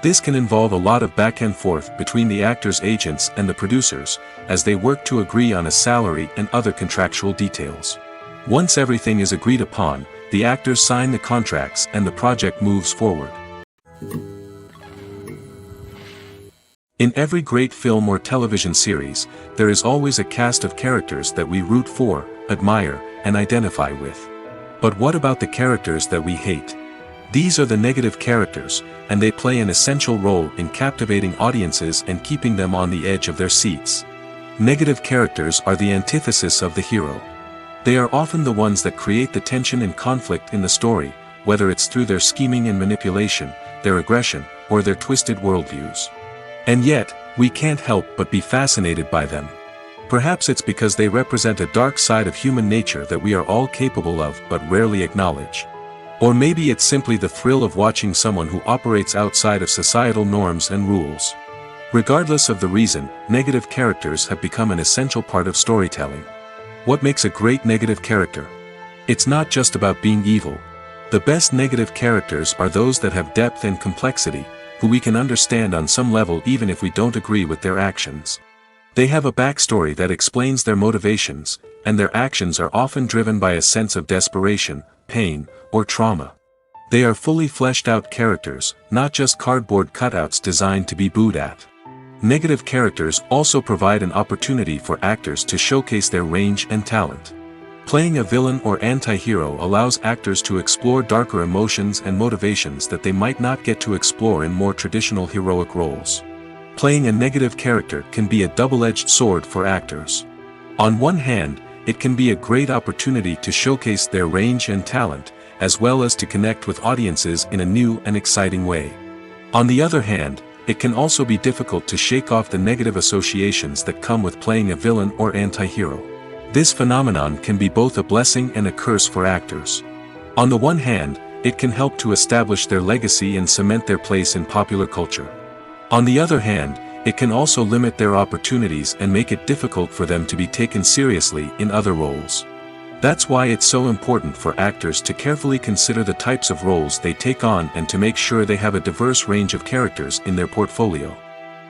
This can involve a lot of back and forth between the actors' agents and the producers, as they work to agree on a salary and other contractual details. Once everything is agreed upon, the actors sign the contracts and the project moves forward. In every great film or television series, there is always a cast of characters that we root for, admire, and identify with. But what about the characters that we hate? These are the negative characters, and they play an essential role in captivating audiences and keeping them on the edge of their seats. Negative characters are the antithesis of the hero. They are often the ones that create the tension and conflict in the story, whether it's through their scheming and manipulation, their aggression, or their twisted worldviews. And yet, we can't help but be fascinated by them. Perhaps it's because they represent a dark side of human nature that we are all capable of but rarely acknowledge. Or maybe it's simply the thrill of watching someone who operates outside of societal norms and rules. Regardless of the reason, negative characters have become an essential part of storytelling. What makes a great negative character? It's not just about being evil. The best negative characters are those that have depth and complexity, who we can understand on some level even if we don't agree with their actions. They have a backstory that explains their motivations, and their actions are often driven by a sense of desperation, pain, or trauma. They are fully fleshed out characters, not just cardboard cutouts designed to be booed at. Negative characters also provide an opportunity for actors to showcase their range and talent. Playing a villain or anti-hero allows actors to explore darker emotions and motivations that they might not get to explore in more traditional heroic roles. Playing a negative character can be a double-edged sword for actors. On one hand, it can be a great opportunity to showcase their range and talent, as well as to connect with audiences in a new and exciting way. On the other hand, it can also be difficult to shake off the negative associations that come with playing a villain or anti-hero. This phenomenon can be both a blessing and a curse for actors. On the one hand, it can help to establish their legacy and cement their place in popular culture. On the other hand, it can also limit their opportunities and make it difficult for them to be taken seriously in other roles. That's why it's so important for actors to carefully consider the types of roles they take on and to make sure they have a diverse range of characters in their portfolio.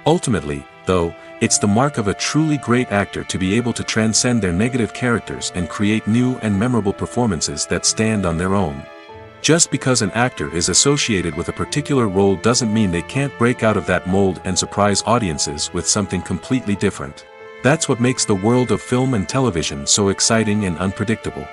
Ultimately, though, it's the mark of a truly great actor to be able to transcend their negative characters and create new and memorable performances that stand on their own. Just because an actor is associated with a particular role doesn't mean they can't break out of that mold and surprise audiences with something completely different. That's what makes the world of film and television so exciting and unpredictable.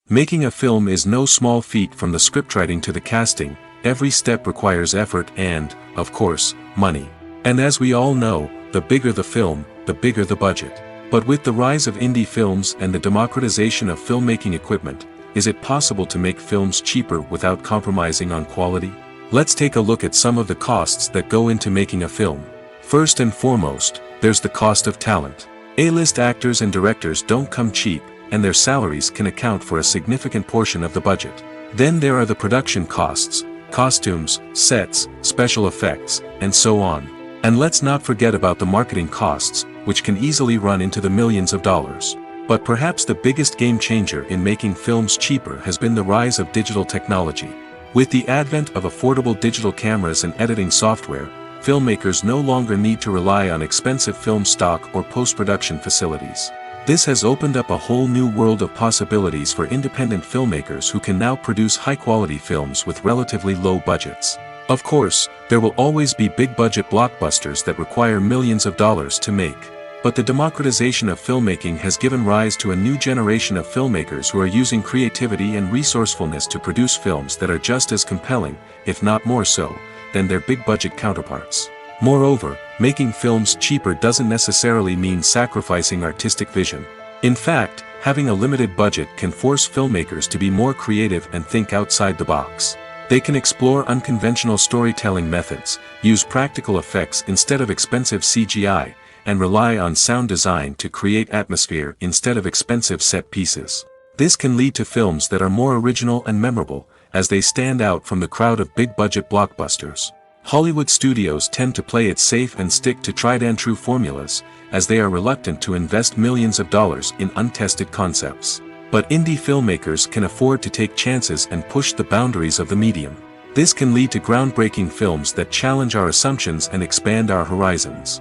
Making a film is no small feat. From the scriptwriting to the casting, every step requires effort and, of course, money. And as we all know, the bigger the film, the bigger the budget. But with the rise of indie films and the democratization of filmmaking equipment, is it possible to make films cheaper without compromising on quality? Let's take a look at some of the costs that go into making a film. First and foremost, there's the cost of talent. A-list actors and directors don't come cheap, and their salaries can account for a significant portion of the budget. Then there are the production costs, costumes, sets, special effects, and so on. And let's not forget about the marketing costs, which can easily run into the millions of dollars. But perhaps the biggest game changer in making films cheaper has been the rise of digital technology. With the advent of affordable digital cameras and editing software, filmmakers no longer need to rely on expensive film stock or post-production facilities. This has opened up a whole new world of possibilities for independent filmmakers who can now produce high-quality films with relatively low budgets. Of course, there will always be big-budget blockbusters that require millions of dollars to make. But the democratization of filmmaking has given rise to a new generation of filmmakers who are using creativity and resourcefulness to produce films that are just as compelling, if not more so, than their big-budget counterparts. Moreover, making films cheaper doesn't necessarily mean sacrificing artistic vision. In fact, having a limited budget can force filmmakers to be more creative and think outside the box. They can explore unconventional storytelling methods, use practical effects instead of expensive CGI, and rely on sound design to create atmosphere instead of expensive set pieces. This can lead to films that are more original and memorable, as they stand out from the crowd of big-budget blockbusters. Hollywood studios tend to play it safe and stick to tried-and-true formulas, as they are reluctant to invest millions of dollars in untested concepts. But indie filmmakers can afford to take chances and push the boundaries of the medium. This can lead to groundbreaking films that challenge our assumptions and expand our horizons.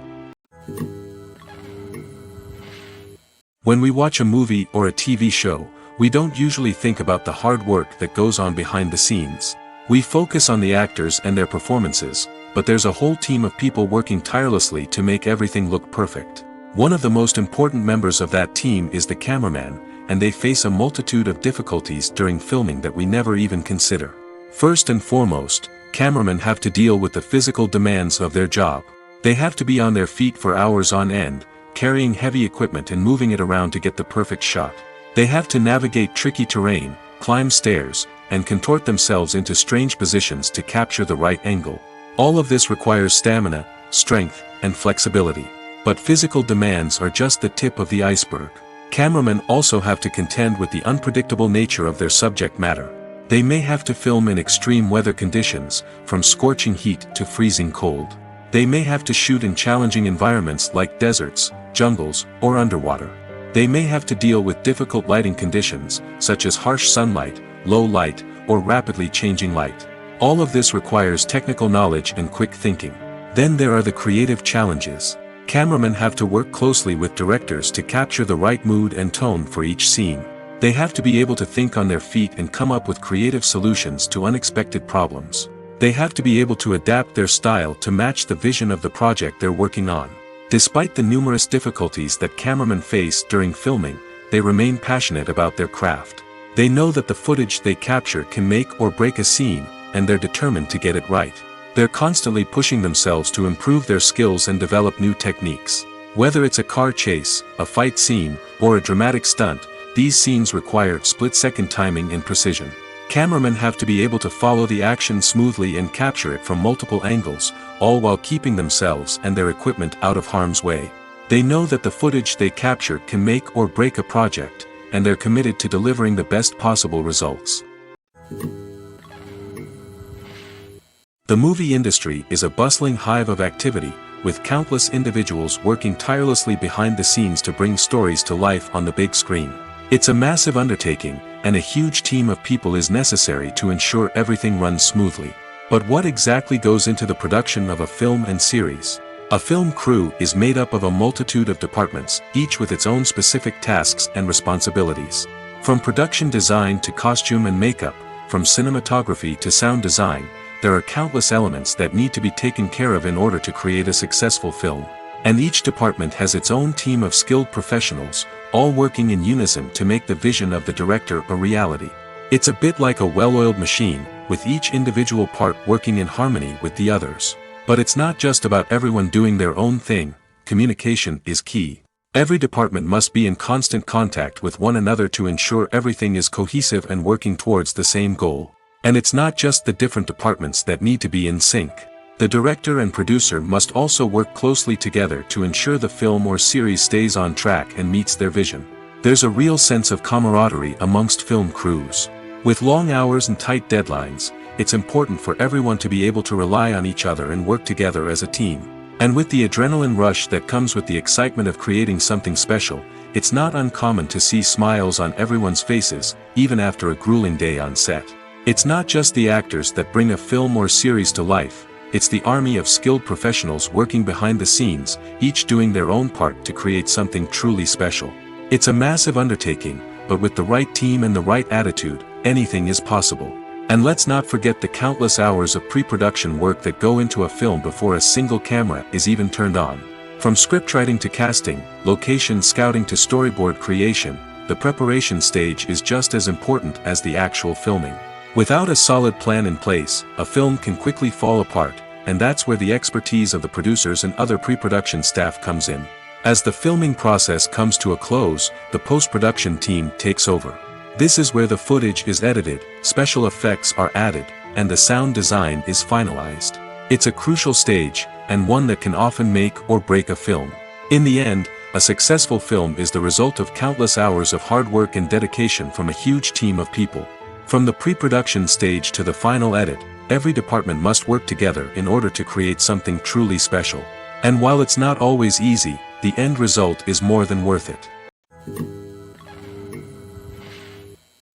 When we watch a movie or a TV show, we don't usually think about the hard work that goes on behind the scenes. We focus on the actors and their performances, but there's a whole team of people working tirelessly to make everything look perfect. One of the most important members of that team is the cameraman, and they face a multitude of difficulties during filming that we never even consider. First and foremost, cameramen have to deal with the physical demands of their job. They have to be on their feet for hours on end, carrying heavy equipment and moving it around to get the perfect shot. They have to navigate tricky terrain, climb stairs, and contort themselves into strange positions to capture the right angle. All of this requires stamina, strength, and flexibility. But physical demands are just the tip of the iceberg. Cameramen also have to contend with the unpredictable nature of their subject matter. They may have to film in extreme weather conditions, from scorching heat to freezing cold. They may have to shoot in challenging environments like deserts, jungles, or underwater. They may have to deal with difficult lighting conditions, such as harsh sunlight, low light, or rapidly changing light. All of this requires technical knowledge and quick thinking. Then there are the creative challenges. Cameramen have to work closely with directors to capture the right mood and tone for each scene. They have to be able to think on their feet and come up with creative solutions to unexpected problems. They have to be able to adapt their style to match the vision of the project they're working on. Despite the numerous difficulties that cameramen face during filming, they remain passionate about their craft. They know that the footage they capture can make or break a scene, and they're determined to get it right. They're constantly pushing themselves to improve their skills and develop new techniques. Whether it's a car chase, a fight scene, or a dramatic stunt, these scenes require split-second timing and precision. Cameramen have to be able to follow the action smoothly and capture it from multiple angles, all while keeping themselves and their equipment out of harm's way. They know that the footage they capture can make or break a project, and they're committed to delivering the best possible results. The movie industry is a bustling hive of activity, with countless individuals working tirelessly behind the scenes to bring stories to life on the big screen. It's a massive undertaking, and a huge team of people is necessary to ensure everything runs smoothly. But what exactly goes into the production of a film and series? A film crew is made up of a multitude of departments, each with its own specific tasks and responsibilities. From production design to costume and makeup, from cinematography to sound design, there are countless elements that need to be taken care of in order to create a successful film. And each department has its own team of skilled professionals, all working in unison to make the vision of the director a reality. It's a bit like a well-oiled machine, with each individual part working in harmony with the others. But it's not just about everyone doing their own thing. Communication is key. Every department must be in constant contact with one another to ensure everything is cohesive and working towards the same goal. And it's not just the different departments that need to be in sync. The director and producer must also work closely together to ensure the film or series stays on track and meets their vision. There's a real sense of camaraderie amongst film crews. With long hours and tight deadlines, it's important for everyone to be able to rely on each other and work together as a team. And with the adrenaline rush that comes with the excitement of creating something special, it's not uncommon to see smiles on everyone's faces, even after a grueling day on set. It's not just the actors that bring a film or series to life, it's the army of skilled professionals working behind the scenes, each doing their own part to create something truly special. It's a massive undertaking, but with the right team and the right attitude, anything is possible. And let's not forget the countless hours of pre-production work that go into a film before a single camera is even turned on. From scriptwriting to casting, location scouting to storyboard creation, the preparation stage is just as important as the actual filming. Without a solid plan in place, a film can quickly fall apart, and that's where the expertise of the producers and other pre-production staff comes in. As the filming process comes to a close, the post-production team takes over. This is where the footage is edited, special effects are added, and the sound design is finalized. It's a crucial stage, and one that can often make or break a film. In the end, a successful film is the result of countless hours of hard work and dedication from a huge team of people. From the pre-production stage to the final edit, every department must work together in order to create something truly special. And while it's not always easy, the end result is more than worth it.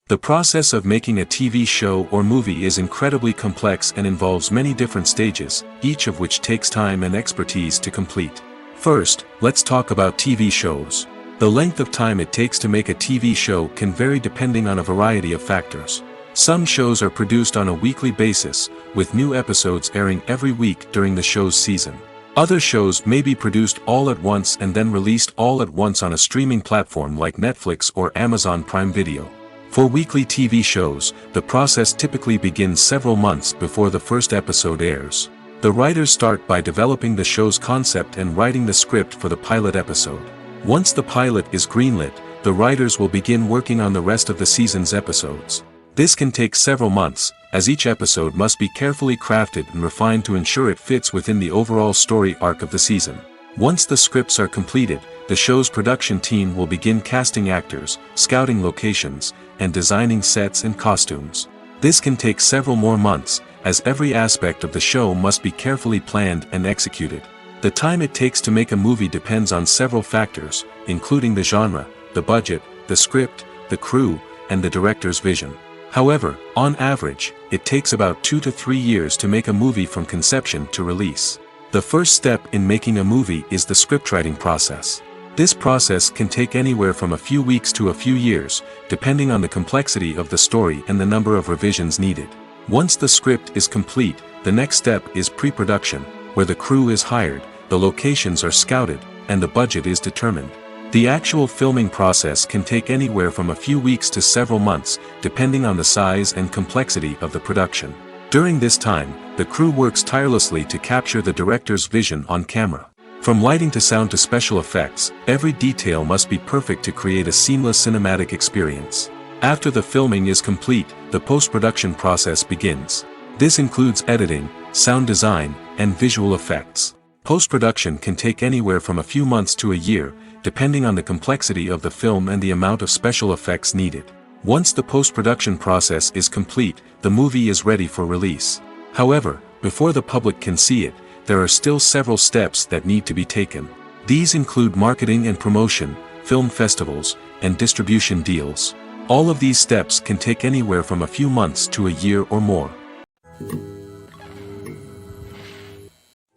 The process of making a TV show or movie is incredibly complex and involves many different stages, each of which takes time and expertise to complete. First, let's talk about TV shows. The length of time it takes to make a TV show can vary depending on a variety of factors. Some shows are produced on a weekly basis, with new episodes airing every week during the show's season. Other shows may be produced all at once and then released all at once on a streaming platform like Netflix or Amazon Prime Video. For weekly TV shows, the process typically begins several months before the first episode airs. The writers start by developing the show's concept and writing the script for the pilot episode. Once the pilot is greenlit, the writers will begin working on the rest of the season's episodes. This can take several months, as each episode must be carefully crafted and refined to ensure it fits within the overall story arc of the season. Once the scripts are completed, the show's production team will begin casting actors, scouting locations, and designing sets and costumes. This can take several more months, as every aspect of the show must be carefully planned and executed. The time it takes to make a movie depends on several factors, including the genre, the budget, the script, the crew, and the director's vision. However, on average, it takes about 2 to 3 years to make a movie from conception to release. The first step in making a movie is the scriptwriting process. This process can take anywhere from a few weeks to a few years, depending on the complexity of the story and the number of revisions needed. Once the script is complete, the next step is pre-production, where the crew is hired, the locations are scouted, and the budget is determined. The actual filming process can take anywhere from a few weeks to several months, depending on the size and complexity of the production. During this time, the crew works tirelessly to capture the director's vision on camera. From lighting to sound to special effects, every detail must be perfect to create a seamless cinematic experience. After the filming is complete, the post-production process begins. This includes editing, sound design, and visual effects. Post-production can take anywhere from a few months to a year, depending on the complexity of the film and the amount of special effects needed. Once the post-production process is complete, the movie is ready for release. However, before the public can see it, there are still several steps that need to be taken. These include marketing and promotion, film festivals, and distribution deals. All of these steps can take anywhere from a few months to a year or more.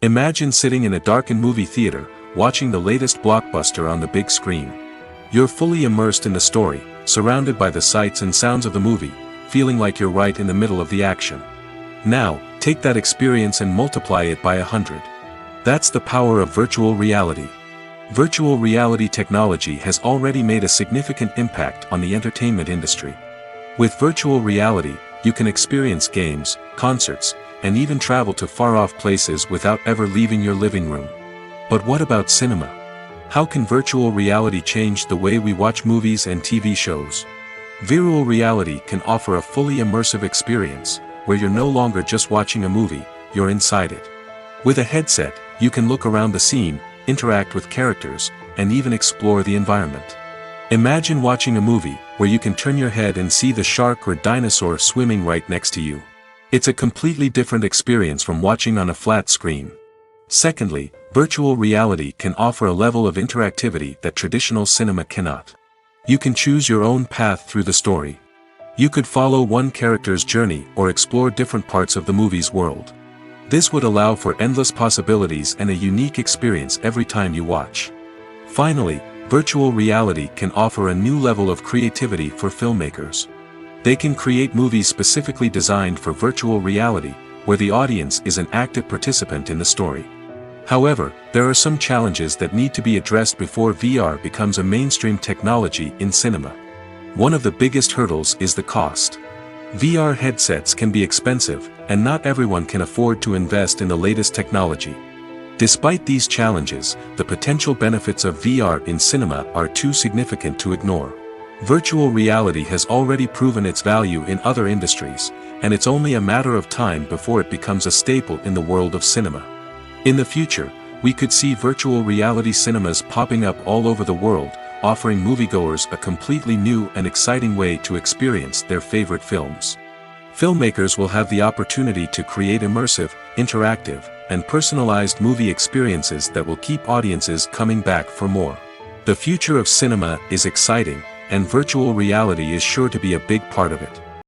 Imagine sitting in a darkened movie theater, watching the latest blockbuster on the big screen. You're fully immersed in the story, surrounded by the sights and sounds of the movie, feeling like you're right in the middle of the action. Now, take that experience and multiply it by 100. That's the power of virtual reality. Virtual reality technology has already made a significant impact on the entertainment industry. With virtual reality, you can experience games, concerts, and even travel to far-off places without ever leaving your living room. But what about cinema? How can virtual reality change the way we watch movies and TV shows? Virtual reality can offer a fully immersive experience, where you're no longer just watching a movie, you're inside it. With a headset, you can look around the scene, interact with characters, and even explore the environment. Imagine watching a movie, where you can turn your head and see the shark or dinosaur swimming right next to you. It's a completely different experience from watching on a flat screen. Secondly, virtual reality can offer a level of interactivity that traditional cinema cannot. You can choose your own path through the story. You could follow one character's journey or explore different parts of the movie's world. This would allow for endless possibilities and a unique experience every time you watch. Finally, virtual reality can offer a new level of creativity for filmmakers. They can create movies specifically designed for virtual reality, where the audience is an active participant in the story. However, there are some challenges that need to be addressed before VR becomes a mainstream technology in cinema. One of the biggest hurdles is the cost. VR headsets can be expensive, and not everyone can afford to invest in the latest technology. Despite these challenges, the potential benefits of VR in cinema are too significant to ignore. Virtual reality has already proven its value in other industries, and it's only a matter of time before it becomes a staple in the world of cinema. In the future, we could see virtual reality cinemas popping up all over the world, offering moviegoers a completely new and exciting way to experience their favorite films. Filmmakers will have the opportunity to create immersive, interactive, and personalized movie experiences that will keep audiences coming back for more. The future of cinema is exciting, and virtual reality is sure to be a big part of it.